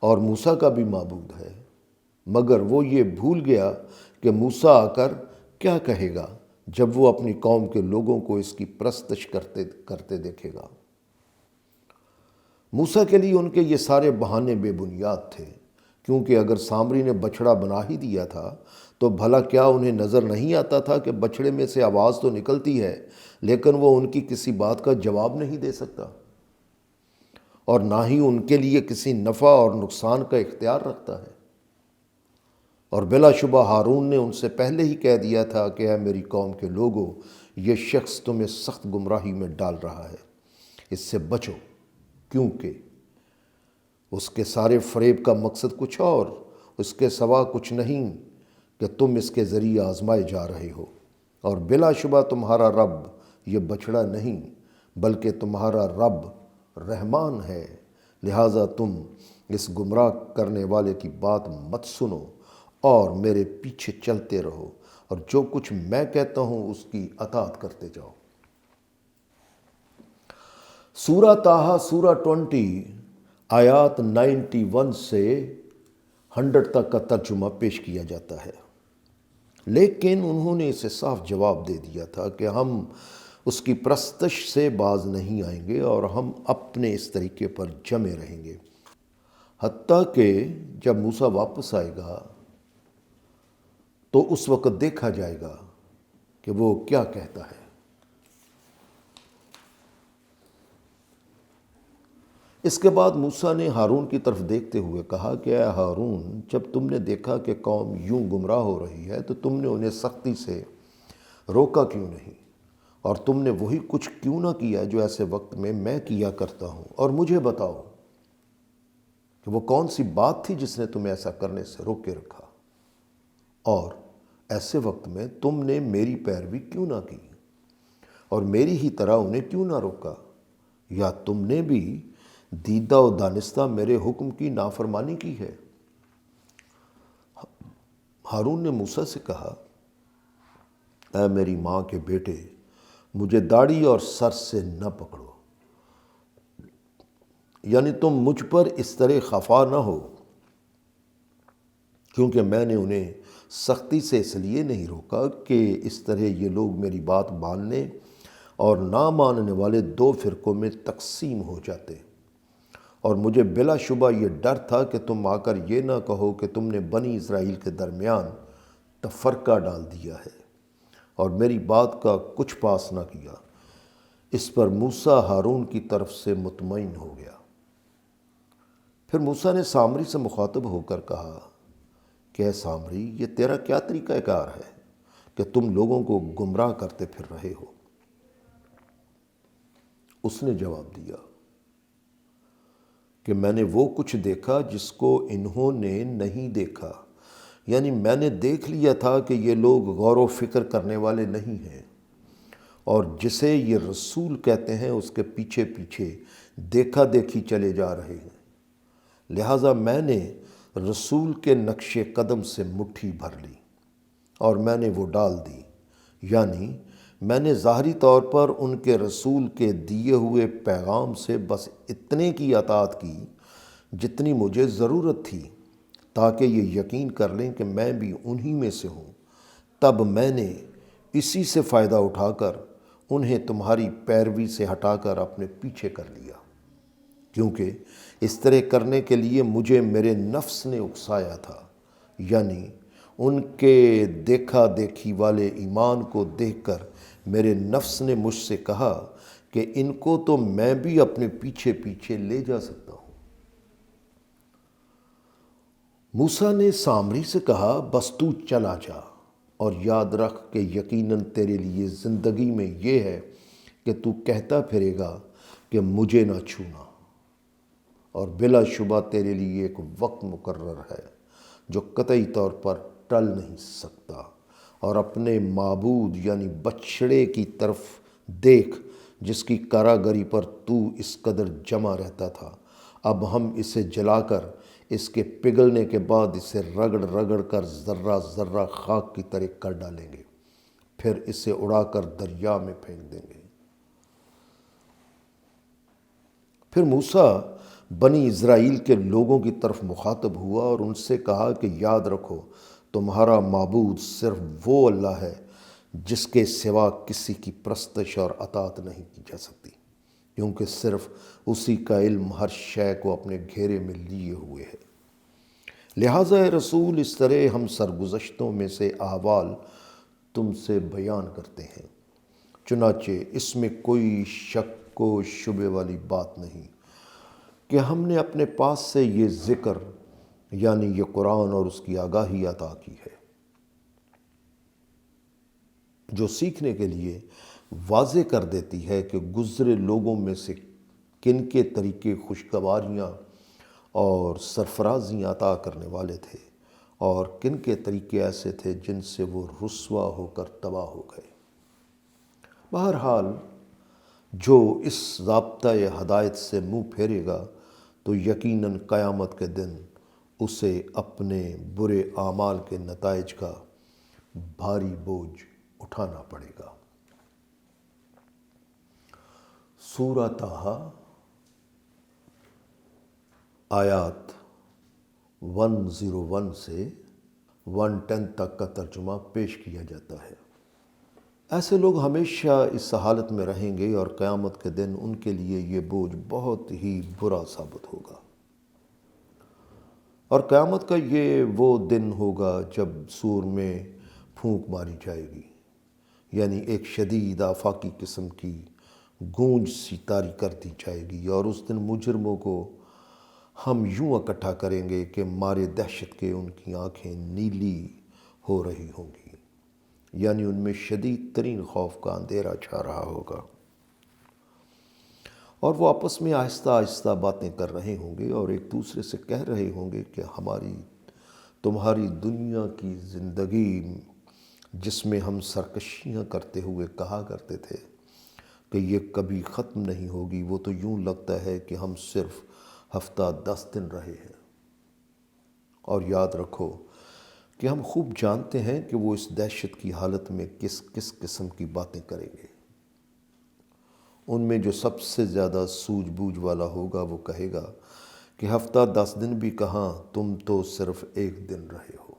اور موسیٰ کا بھی معبود ہے، مگر وہ یہ بھول گیا کہ موسیٰ آ کر کیا کہے گا جب وہ اپنی قوم کے لوگوں کو اس کی پرستش کرتے دیکھے گا۔ موسیٰ کے لیے ان کے یہ سارے بہانے بے بنیاد تھے، کیونکہ اگر سامری نے بچھڑا بنا ہی دیا تھا تو بھلا کیا انہیں نظر نہیں آتا تھا کہ بچھڑے میں سے آواز تو نکلتی ہے لیکن وہ ان کی کسی بات کا جواب نہیں دے سکتا اور نہ ہی ان کے لیے کسی نفع اور نقصان کا اختیار رکھتا ہے؟ اور بلا شبہ ہارون نے ان سے پہلے ہی کہہ دیا تھا کہ اے میری قوم کے لوگوں، یہ شخص تمہیں سخت گمراہی میں ڈال رہا ہے، اس سے بچو، کیونکہ اس کے سارے فریب کا مقصد کچھ اور، اس کے سوا کچھ نہیں کہ تم اس کے ذریعے آزمائے جا رہے ہو، اور بلا شبہ تمہارا رب یہ بچھڑا نہیں بلکہ تمہارا رب رحمان ہے، لہٰذا تم اس گمراہ کرنے والے کی بات مت سنو اور میرے پیچھے چلتے رہو، اور جو کچھ میں کہتا ہوں اس کی اطاعت کرتے جاؤ۔ سورہ طٰہٰ سورہ 20 آیات 91 سے 100 تک کا ترجمہ پیش کیا جاتا ہے، لیکن انہوں نے اسے صاف جواب دے دیا تھا کہ ہم اس کی پرستش سے باز نہیں آئیں گے اور ہم اپنے اس طریقے پر جمے رہیں گے، حتیٰ کہ جب موسیٰ واپس آئے گا تو اس وقت دیکھا جائے گا کہ وہ کیا کہتا ہے۔ اس کے بعد موسیٰ نے ہارون کی طرف دیکھتے ہوئے کہا کہ اے ہارون، جب تم نے دیکھا کہ قوم یوں گمراہ ہو رہی ہے تو تم نے انہیں سختی سے روکا کیوں نہیں، اور تم نے وہی کچھ کیوں نہ کیا جو ایسے وقت میں کیا کرتا ہوں؟ اور مجھے بتاؤ کہ وہ کون سی بات تھی جس نے تمہیں ایسا کرنے سے روک کے رکھا، اور ایسے وقت میں تم نے میری پیروی کیوں نہ کی اور میری ہی طرح انہیں کیوں نہ روکا؟ یا تم نے بھی دیدہ و دانستہ میرے حکم کی نافرمانی کی ہے؟ ہارون نے موسیٰ سے کہا، اے میری ماں کے بیٹے، مجھے داڑھی اور سر سے نہ پکڑو، یعنی تم مجھ پر اس طرح خفا نہ ہو، کیونکہ میں نے انہیں سختی سے اس لیے نہیں روکا کہ اس طرح یہ لوگ میری بات ماننے اور نہ ماننے والے دو فرقوں میں تقسیم ہو جاتے، اور مجھے بلا شبہ یہ ڈر تھا کہ تم آ کر یہ نہ کہو کہ تم نے بنی اسرائیل کے درمیان تفرقہ ڈال دیا ہے اور میری بات کا کچھ پاس نہ کیا۔ اس پر موسیٰ ہارون کی طرف سے مطمئن ہو گیا۔ پھر موسیٰ نے سامری سے مخاطب ہو کر کہا کہ اے سامری، یہ تیرا کیا طریقہ کار ہے کہ تم لوگوں کو گمراہ کرتے پھر رہے ہو؟ اس نے جواب دیا کہ میں نے وہ کچھ دیکھا جس کو انہوں نے نہیں دیکھا، یعنی میں نے دیکھ لیا تھا کہ یہ لوگ غور و فکر کرنے والے نہیں ہیں، اور جسے یہ رسول کہتے ہیں اس کے پیچھے پیچھے دیکھا دیکھی چلے جا رہے ہیں، لہٰذا میں نے رسول کے نقش قدم سے مٹھی بھر لی اور میں نے وہ ڈال دی، یعنی میں نے ظاہری طور پر ان کے رسول کے دیے ہوئے پیغام سے بس اتنے کی اطاعت کی جتنی مجھے ضرورت تھی، تاکہ یہ یقین کر لیں کہ میں بھی انہی میں سے ہوں۔ تب میں نے اسی سے فائدہ اٹھا کر انہیں تمہاری پیروی سے ہٹا کر اپنے پیچھے کر لیا، کیونکہ اس طرح کرنے کے لیے مجھے میرے نفس نے اکسایا تھا، یعنی ان کے دیکھا دیکھی والے ایمان کو دیکھ کر میرے نفس نے مجھ سے کہا کہ ان کو تو میں بھی اپنے پیچھے پیچھے لے جا سکتا ہوں۔ موسیٰ نے سامری سے کہا، بس تو چلا جا اور یاد رکھ کہ یقیناً تیرے لیے زندگی میں یہ ہے کہ تو کہتا پھرے گا کہ مجھے نہ چھونا، اور بلا شبہ تیرے لیے ایک وقت مقرر ہے جو قطعی طور پر ٹل نہیں سکتا، اور اپنے معبود یعنی بچھڑے کی طرف دیکھ جس کی کاراگری پر تو اس قدر جمع رہتا تھا، اب ہم اسے جلا کر اس کے پگھلنے کے بعد اسے رگڑ رگڑ کر ذرہ ذرہ خاک کی طرح کر ڈالیں گے، پھر اسے اڑا کر دریا میں پھینک دیں گے۔ پھر موسیٰ بنی اسرائیل کے لوگوں کی طرف مخاطب ہوا اور ان سے کہا کہ یاد رکھو تمہارا معبود صرف وہ اللہ ہے جس کے سوا کسی کی پرستش اور اطاعت نہیں کی جا سکتی، کیونکہ صرف اسی کا علم ہر شے کو اپنے گھیرے میں لیے ہوئے ہے۔ لہٰذا اے رسول اس طرح ہم سرگزشتوں میں سے احوال تم سے بیان کرتے ہیں، چنانچہ اس میں کوئی شک و شبے والی بات نہیں کہ ہم نے اپنے پاس سے یہ ذکر یعنی یہ قرآن اور اس کی آگاہی عطا کی ہے، جو سیکھنے کے لیے واضح کر دیتی ہے کہ گزرے لوگوں میں سے کن کے طریقے خوشگواریاں اور سرفرازیاں عطا کرنے والے تھے اور کن کے طریقے ایسے تھے جن سے وہ رسوا ہو کر تباہ ہو گئے۔ بہرحال جو اس ضابطۂ ہدایت سے منہ پھیرے گا تو یقیناً قیامت کے دن اسے اپنے برے اعمال کے نتائج کا بھاری بوجھ اٹھانا پڑے گا۔ سورہ طٰہٰ آیات 101 سے 110 تک کا ترجمہ پیش کیا جاتا ہے۔ ایسے لوگ ہمیشہ اس حالت میں رہیں گے اور قیامت کے دن ان کے لیے یہ بوجھ بہت ہی برا ثابت ہوگا۔ اور قیامت کا یہ وہ دن ہوگا جب سور میں پھونک ماری جائے گی، یعنی ایک شدید آفاقی قسم کی گونج سی طاری کر دی جائے گی، اور اس دن مجرموں کو ہم یوں اکٹھا کریں گے کہ مارے دہشت کے ان کی آنکھیں نیلی ہو رہی ہوں گی، یعنی ان میں شدید ترین خوف کا اندھیرا چھا رہا ہوگا، اور وہ آپس میں آہستہ آہستہ باتیں کر رہے ہوں گے اور ایک دوسرے سے کہہ رہے ہوں گے کہ تمہاری دنیا کی زندگی جس میں ہم سرکشیاں کرتے ہوئے کہا کرتے تھے کہ یہ کبھی ختم نہیں ہوگی، وہ تو یوں لگتا ہے کہ ہم صرف ہفتہ 10 دن رہے ہیں۔ اور یاد رکھو کہ ہم خوب جانتے ہیں کہ وہ اس دہشت کی حالت میں کس کس قسم کی باتیں کریں گے۔ ان میں جو سب سے زیادہ سوجھ بوجھ والا ہوگا وہ کہے گا کہ ہفتہ 10 دن بھی کہاں، تم تو صرف 1 دن رہے ہو۔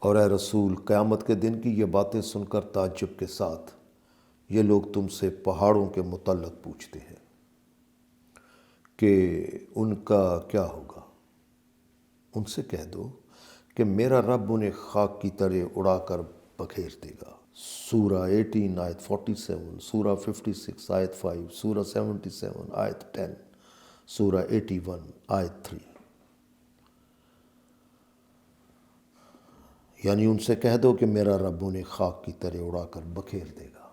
اور اے رسول قیامت کے دن کی یہ باتیں سن کر تعجب کے ساتھ یہ لوگ تم سے پہاڑوں کے متعلق پوچھتے ہیں کہ ان کا کیا ہوگا۔ ان سے کہہ دو کہ میرا رب انہیں خاک کی طرح اڑا کر بکھیر دے گا۔ سورہ 18 آیت 47، سورہ 56 آیت 5، سورہ 77 آیت 10، سورہ 81 آیت 3۔ یعنی ان سے کہہ دو کہ میرا رب انہیں خاک کی طرح اڑا کر بکھیر دے گا،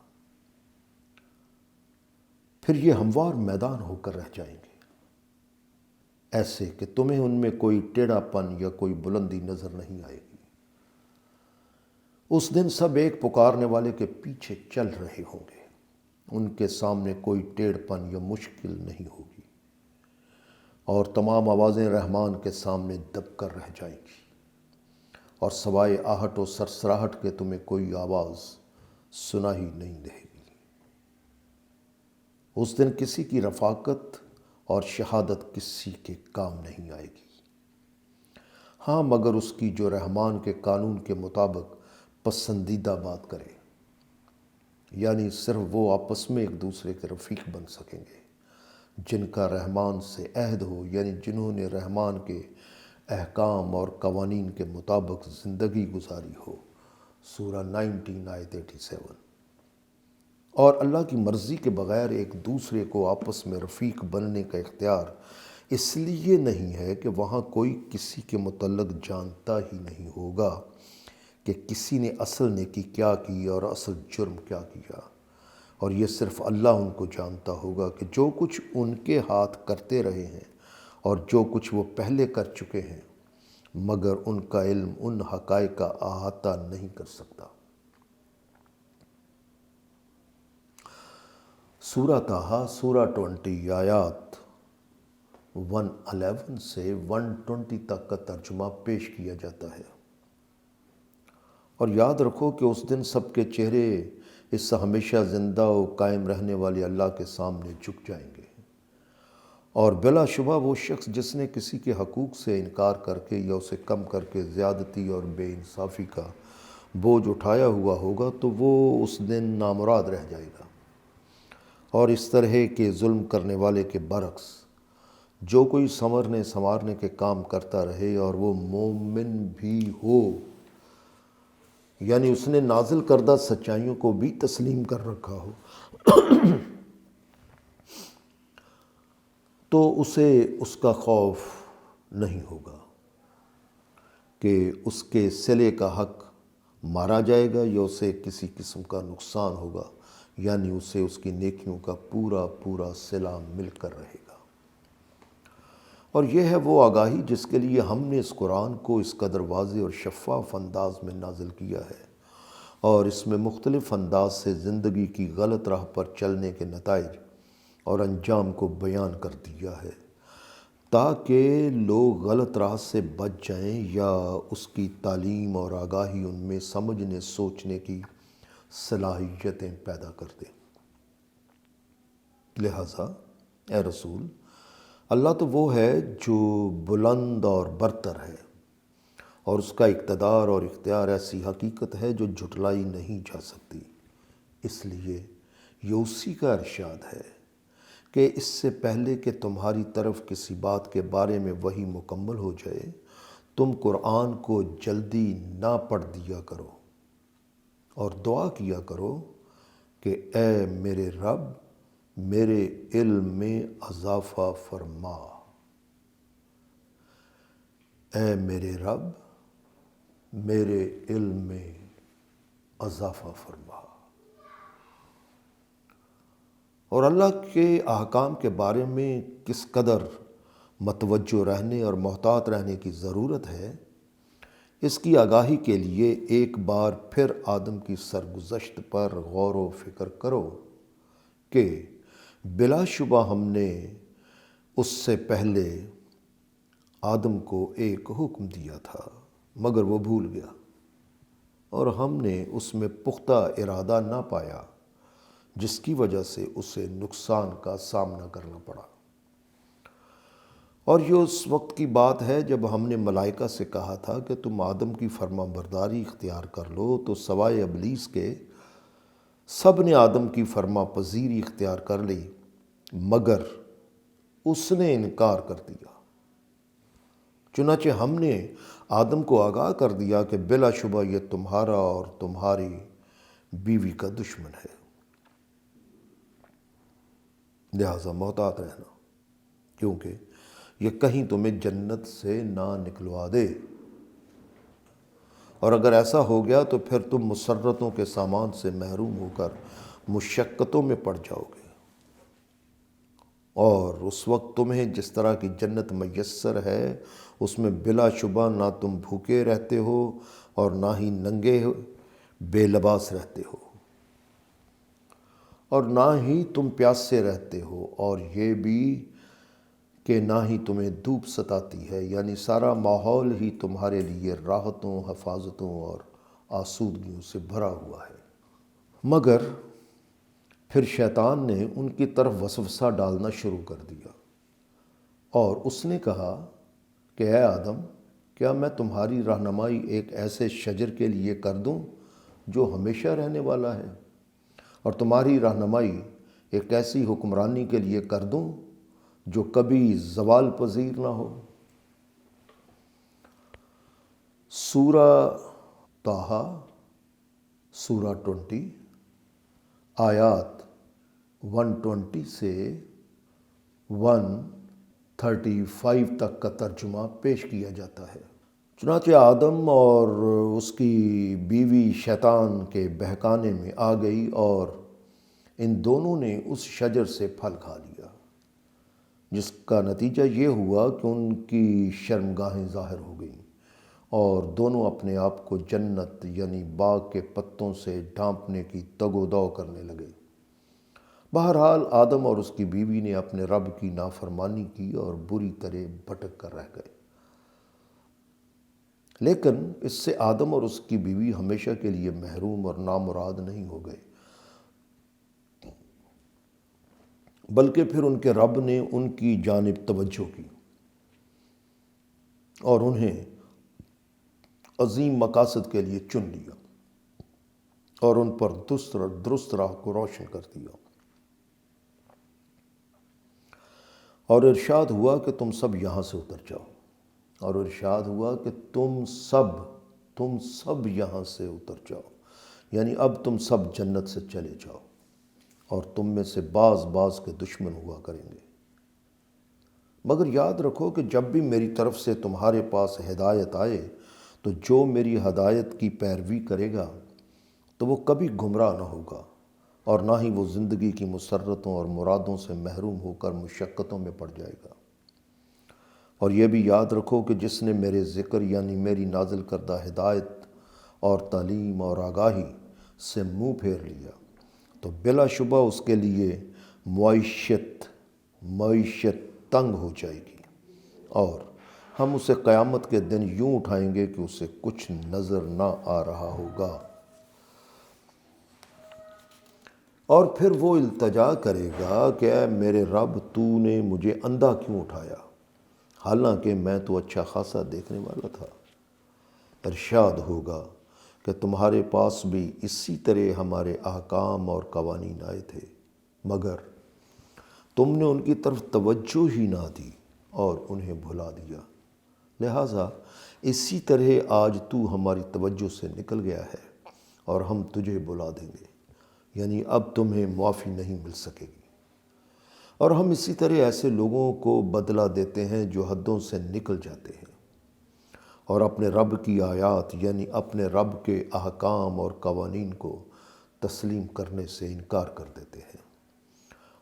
پھر یہ ہموار میدان ہو کر رہ جائیں گے، ایسے کہ تمہیں ان میں کوئی ٹیڑھا پن یا کوئی بلندی نظر نہیں آئے گی۔ اس دن سب ایک پکارنے والے کے پیچھے چل رہے ہوں گے، ان کے سامنے کوئی ٹیڑھ پن یا مشکل نہیں ہوگی، اور تمام آوازیں رحمان کے سامنے دب کر رہ جائیں گی، اور سوائے آہٹ و سرسراہٹ کے تمہیں کوئی آواز سنا ہی نہیں دے گی۔ اس دن کسی کی رفاقت اور شہادت کسی کے کام نہیں آئے گی، ہاں مگر اس کی جو رحمان کے قانون کے مطابق پسندیدہ بات کرے، یعنی صرف وہ آپس میں ایک دوسرے کے رفیق بن سکیں گے جن کا رحمان سے عہد ہو، یعنی جنہوں نے رحمان کے احکام اور قوانین کے مطابق زندگی گزاری ہو۔ سورہ 19 آیت 87۔ اور اللہ کی مرضی کے بغیر ایک دوسرے کو آپس میں رفیق بننے کا اختیار اس لیے نہیں ہے کہ وہاں کوئی کسی کے متعلق جانتا ہی نہیں ہوگا کہ کسی نے اصل نیکی کیا کی اور اصل جرم کیا کیا، اور یہ صرف اللہ ان کو جانتا ہوگا کہ جو کچھ ان کے ہاتھ کرتے رہے ہیں اور جو کچھ وہ پہلے کر چکے ہیں، مگر ان کا علم ان حقائق کا احاطہ نہیں کر سکتا۔ سورہ طٰہٰ سورہ 20 آیات 111 سے 120 تک کا ترجمہ پیش کیا جاتا ہے۔ اور یاد رکھو کہ اس دن سب کے چہرے اس ہمیشہ زندہ و قائم رہنے والے اللہ کے سامنے جھک جائیں گے، اور بلا شبہ وہ شخص جس نے کسی کے حقوق سے انکار کر کے یا اسے کم کر کے زیادتی اور بے انصافی کا بوجھ اٹھایا ہوا ہوگا تو وہ اس دن نامراد رہ جائے گا۔ اور اس طرح کے ظلم کرنے والے کے برعکس جو کوئی سنوارنے کے کام کرتا رہے اور وہ مومن بھی ہو، یعنی اس نے نازل کردہ سچائیوں کو بھی تسلیم کر رکھا ہو، تو اسے اس کا خوف نہیں ہوگا کہ اس کے صلے کا حق مارا جائے گا یا اسے کسی قسم کا نقصان ہوگا، یعنی اسے اس کی نیکیوں کا پورا صلہ مل کر رہے گا۔ اور یہ ہے وہ آگاہی جس کے لیے ہم نے اس قرآن کو اس قدر واضح اور شفاف انداز میں نازل کیا ہے، اور اس میں مختلف انداز سے زندگی کی غلط راہ پر چلنے کے نتائج اور انجام کو بیان کر دیا ہے، تاکہ لوگ غلط راہ سے بچ جائیں یا اس کی تعلیم اور آگاہی ان میں سمجھنے سوچنے کی صلاحیتیں پیدا کر دیں۔ لہٰذا اے رسول، اللہ تو وہ ہے جو بلند اور برتر ہے، اور اس کا اقتدار اور اختیار ایسی حقیقت ہے جو جھٹلائی نہیں جا سکتی۔ اس لیے یہ اسی کا ارشاد ہے کہ اس سے پہلے کہ تمہاری طرف کسی بات کے بارے میں وحی مکمل ہو جائے، تم قرآن کو جلدی نہ پڑھ دیا کرو اور دعا کیا کرو کہ اے میرے رب، میرے علم میں اضافہ فرما۔ اے میرے رب، میرے علم میں اضافہ فرما۔ اور اللہ کے احکام کے بارے میں کس قدر متوجہ رہنے اور محتاط رہنے کی ضرورت ہے، اس کی آگاہی کے لیے ایک بار پھر آدم کی سرگزشت پر غور و فکر کرو کہ بلا شبہ ہم نے اس سے پہلے آدم کو ایک حکم دیا تھا، مگر وہ بھول گیا، اور ہم نے اس میں پختہ ارادہ نہ پایا، جس کی وجہ سے اسے نقصان کا سامنا کرنا پڑا۔ اور یہ اس وقت کی بات ہے جب ہم نے ملائکہ سے کہا تھا کہ تم آدم کی فرما برداری اختیار کر لو، تو سوائے ابلیس کے سب نے آدم کی فرما پذیری اختیار کر لی، مگر اس نے انکار کر دیا۔ چنانچہ ہم نے آدم کو آگاہ کر دیا کہ بلا شبہ یہ تمہارا اور تمہاری بیوی کا دشمن ہے، لہٰذا محتاط رہنا، کیونکہ یہ کہیں تمہیں جنت سے نہ نکلوا دے، اور اگر ایسا ہو گیا تو پھر تم مسرتوں کے سامان سے محروم ہو کر مشقتوں میں پڑ جاؤ گے، اور اس وقت تمہیں جس طرح کی جنت میسر ہے اس میں بلا شبہ نہ تم بھوکے رہتے ہو اور نہ ہی ننگے بے لباس رہتے ہو، اور نہ ہی تم پیاسے رہتے ہو، اور یہ بھی کہ نہ ہی تمہیں دھوپ ستاتی ہے، یعنی سارا ماحول ہی تمہارے لیے راحتوں، حفاظتوں اور آسودگیوں سے بھرا ہوا ہے۔ مگر پھر شیطان نے ان کی طرف وسوسہ ڈالنا شروع کر دیا، اور اس نے کہا کہ اے آدم، کیا میں تمہاری رہنمائی ایک ایسے شجر کے لیے کر دوں جو ہمیشہ رہنے والا ہے، اور تمہاری رہنمائی ایک ایسی حکمرانی کے لیے کر دوں جو کبھی زوال پذیر نہ ہو۔ سورہ طٰہٰ سورہ 20 آیات 120 سے 135 تک کا ترجمہ پیش کیا جاتا ہے۔ چنانچہ آدم اور اس کی بیوی شیطان کے بہکانے میں آ گئی، اور ان دونوں نے اس شجر سے پھل کھا لیا، جس کا نتیجہ یہ ہوا کہ ان کی شرمگاہیں ظاہر ہو گئیں، اور دونوں اپنے آپ کو جنت یعنی باغ کے پتوں سے ڈھانپنے کی تگ و دو کرنے لگے، بہرحال آدم اور اس کی بیوی نے اپنے رب کی نافرمانی کی اور بری طرح بھٹک کر رہ گئے، لیکن اس سے آدم اور اس کی بیوی ہمیشہ کے لیے محروم اور نامراد نہیں ہو گئے، بلکہ پھر ان کے رب نے ان کی جانب توجہ کی اور انہیں عظیم مقاصد کے لیے چن لیا اور ان پر درست راہ کو روشن کر دیا، اور ارشاد ہوا کہ تم سب یہاں سے اتر جاؤ، اور ارشاد ہوا کہ تم سب یہاں سے اتر جاؤ، یعنی اب تم سب جنت سے چلے جاؤ، اور تم میں سے بعض کے دشمن ہوا کریں گے، مگر یاد رکھو کہ جب بھی میری طرف سے تمہارے پاس ہدایت آئے تو جو میری ہدایت کی پیروی کرے گا تو وہ کبھی گمراہ نہ ہوگا، اور نہ ہی وہ زندگی کی مسرتوں اور مرادوں سے محروم ہو کر مشقتوں میں پڑ جائے گا۔ اور یہ بھی یاد رکھو کہ جس نے میرے ذکر یعنی میری نازل کردہ ہدایت اور تعلیم اور آگاہی سے منہ پھیر لیا تو بلا شبہ اس کے لیے معیشت تنگ ہو جائے گی، اور ہم اسے قیامت کے دن یوں اٹھائیں گے کہ اسے کچھ نظر نہ آ رہا ہوگا، اور پھر وہ التجا کرے گا کہ اے میرے رب، تو نے مجھے اندھا کیوں اٹھایا، حالانکہ میں تو اچھا خاصا دیکھنے والا تھا۔ ارشاد ہوگا کہ تمہارے پاس بھی اسی طرح ہمارے احکام اور قوانین آئے تھے، مگر تم نے ان کی طرف توجہ ہی نہ دی اور انہیں بھلا دیا، لہٰذا اسی طرح آج تو ہماری توجہ سے نکل گیا ہے اور ہم تجھے بلا دیں گے، یعنی اب تمہیں معافی نہیں مل سکے گی۔ اور ہم اسی طرح ایسے لوگوں کو بدلہ دیتے ہیں جو حدوں سے نکل جاتے ہیں اور اپنے رب کی آیات یعنی اپنے رب کے احکام اور قوانین کو تسلیم کرنے سے انکار کر دیتے ہیں،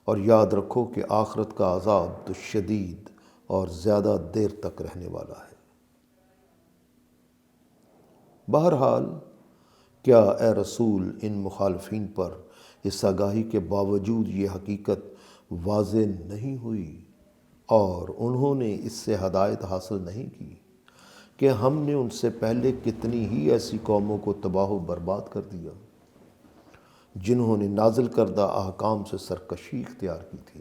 اور یاد رکھو کہ آخرت کا عذاب تو شدید اور زیادہ دیر تک رہنے والا ہے۔ بہرحال کیا اے رسول ان مخالفین پر اس آگاہی کے باوجود یہ حقیقت واضح نہیں ہوئی اور انہوں نے اس سے ہدایت حاصل نہیں کی کہ ہم نے ان سے پہلے کتنی ہی ایسی قوموں کو تباہ و برباد کر دیا جنہوں نے نازل کردہ احکام سے سرکشی اختیار کی تھی،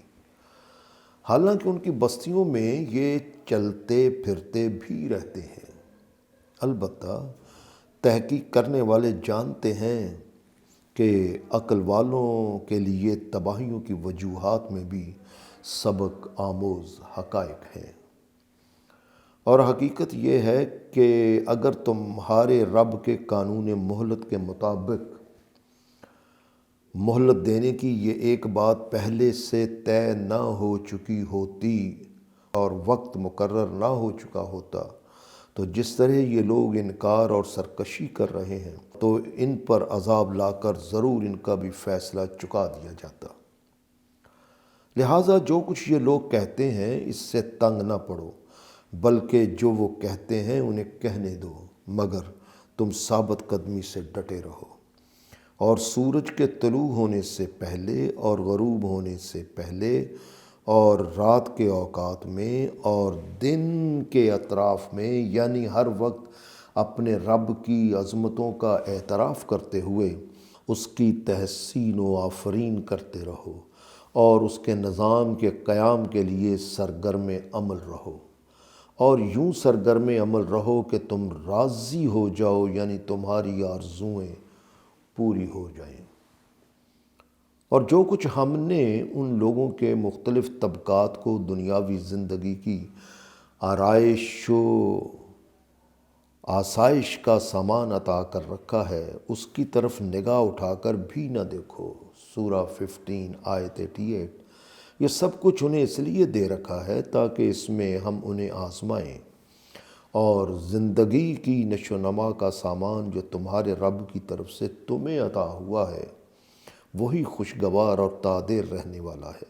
حالانکہ ان کی بستیوں میں یہ چلتے پھرتے بھی رہتے ہیں۔ البتہ تحقیق کرنے والے جانتے ہیں کہ عقل والوں کے لیے تباہیوں کی وجوہات میں بھی سبق آموز حقائق ہیں، اور حقیقت یہ ہے کہ اگر تمہارے رب کے قانون مہلت کے مطابق مہلت دینے کی یہ ایک بات پہلے سے طے نہ ہو چکی ہوتی اور وقت مقرر نہ ہو چکا ہوتا تو جس طرح یہ لوگ انکار اور سرکشی کر رہے ہیں تو ان پر عذاب لا کر ضرور ان کا بھی فیصلہ چکا دیا جاتا۔ لہٰذا جو کچھ یہ لوگ کہتے ہیں اس سے تنگ نہ پڑو، بلکہ جو وہ کہتے ہیں انہیں کہنے دو، مگر تم ثابت قدمی سے ڈٹے رہو، اور سورج کے طلوع ہونے سے پہلے اور غروب ہونے سے پہلے اور رات کے اوقات میں اور دن کے اطراف میں، یعنی ہر وقت اپنے رب کی عظمتوں کا اعتراف کرتے ہوئے اس کی تحسین و آفرین کرتے رہو اور اس کے نظام کے قیام کے لیے سرگرم عمل رہو، اور یوں سرگرم عمل رہو کہ تم راضی ہو جاؤ، یعنی تمہاری آرزوئیں پوری ہو جائیں۔ اور جو کچھ ہم نے ان لوگوں کے مختلف طبقات کو دنیاوی زندگی کی آرائش و آسائش کا سامان عطا کر رکھا ہے اس کی طرف نگاہ اٹھا کر بھی نہ دیکھو۔ سورہ 15 آیت 88۔ یہ سب کچھ انہیں اس لیے دے رکھا ہے تاکہ اس میں ہم انہیں آزمائیں، اور زندگی کی نشو و نما کا سامان جو تمہارے رب کی طرف سے تمہیں عطا ہوا ہے وہی خوشگوار اور تادیر رہنے والا ہے۔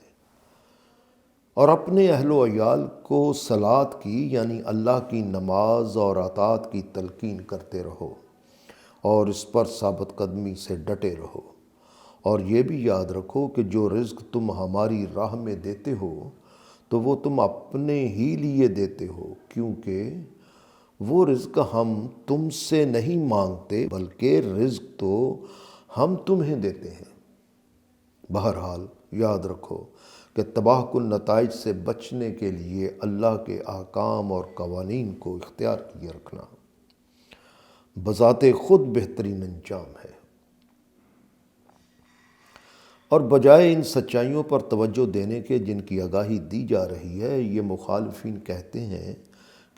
اور اپنے اہل و عیال کو صلاۃ کی یعنی اللہ کی نماز اور اطاعت کی تلقین کرتے رہو اور اس پر ثابت قدمی سے ڈٹے رہو، اور یہ بھی یاد رکھو کہ جو رزق تم ہماری راہ میں دیتے ہو تو وہ تم اپنے ہی لیے دیتے ہو، کیونکہ وہ رزق ہم تم سے نہیں مانگتے بلکہ رزق تو ہم تمہیں دیتے ہیں۔ بہرحال یاد رکھو کہ تباہ کن نتائج سے بچنے کے لیے اللہ کے احکام اور قوانین کو اختیار کیے رکھنا بذات خود بہترین انجام ہے۔ اور بجائے ان سچائیوں پر توجہ دینے کے جن کی آگاہی دی جا رہی ہے، یہ مخالفین کہتے ہیں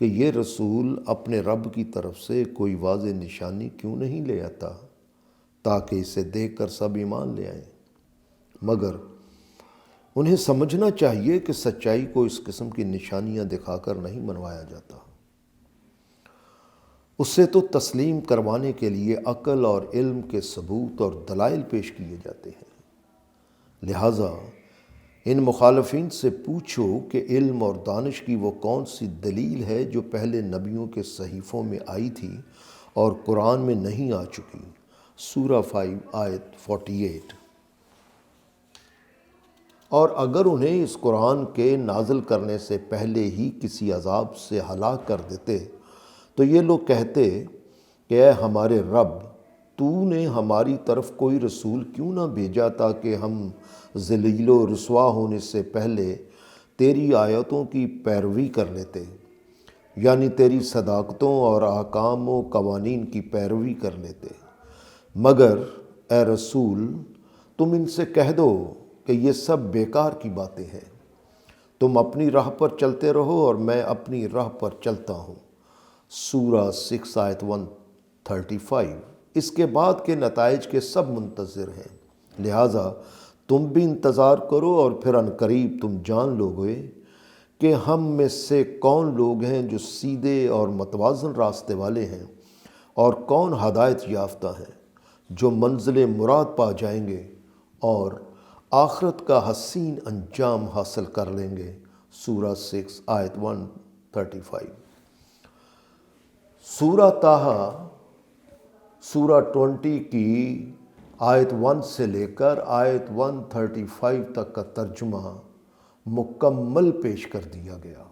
کہ یہ رسول اپنے رب کی طرف سے کوئی واضح نشانی کیوں نہیں لے آتا تاکہ اسے دیکھ کر سب ایمان لے آئیں، مگر انہیں سمجھنا چاہیے کہ سچائی کو اس قسم کی نشانیاں دکھا کر نہیں منوایا جاتا، اسے تو تسلیم کروانے کے لیے عقل اور علم کے ثبوت اور دلائل پیش کیے جاتے ہیں۔ لہٰذا ان مخالفین سے پوچھو کہ علم اور دانش کی وہ کون سی دلیل ہے جو پہلے نبیوں کے صحیفوں میں آئی تھی اور قرآن میں نہیں آ چکی؟ سورہ 5 آیت 48۔ اور اگر انہیں اس قرآن کے نازل کرنے سے پہلے ہی کسی عذاب سے ہلاک کر دیتے تو یہ لوگ کہتے کہ اے ہمارے رب، تو نے ہماری طرف کوئی رسول کیوں نہ بھیجا تاکہ ہم ذلیل و رسوا ہونے سے پہلے تیری آیتوں کی پیروی کر لیتے، یعنی تیری صداقتوں اور احکام و قوانین کی پیروی کر لیتے۔ مگر اے رسول، تم ان سے کہہ دو کہ یہ سب بیکار کی باتیں ہیں، تم اپنی راہ پر چلتے رہو اور میں اپنی راہ پر چلتا ہوں۔ سورہ 6 آیت 135۔ اس کے بعد کے نتائج کے سب منتظر ہیں، لہٰذا تم بھی انتظار کرو اور پھر عنقریب تم جان لو گے کہ ہم میں سے کون لوگ ہیں جو سیدھے اور متوازن راستے والے ہیں اور کون ہدایت یافتہ ہیں جو منزل مراد پا جائیں گے اور آخرت کا حسین انجام حاصل کر لیں گے۔ سورہ 6 آیت 135۔ سورہ طٰہٰ سورہ 20 کی آیت 1 سے لے کر آیت 135 تک کا ترجمہ مکمل پیش کر دیا گیا۔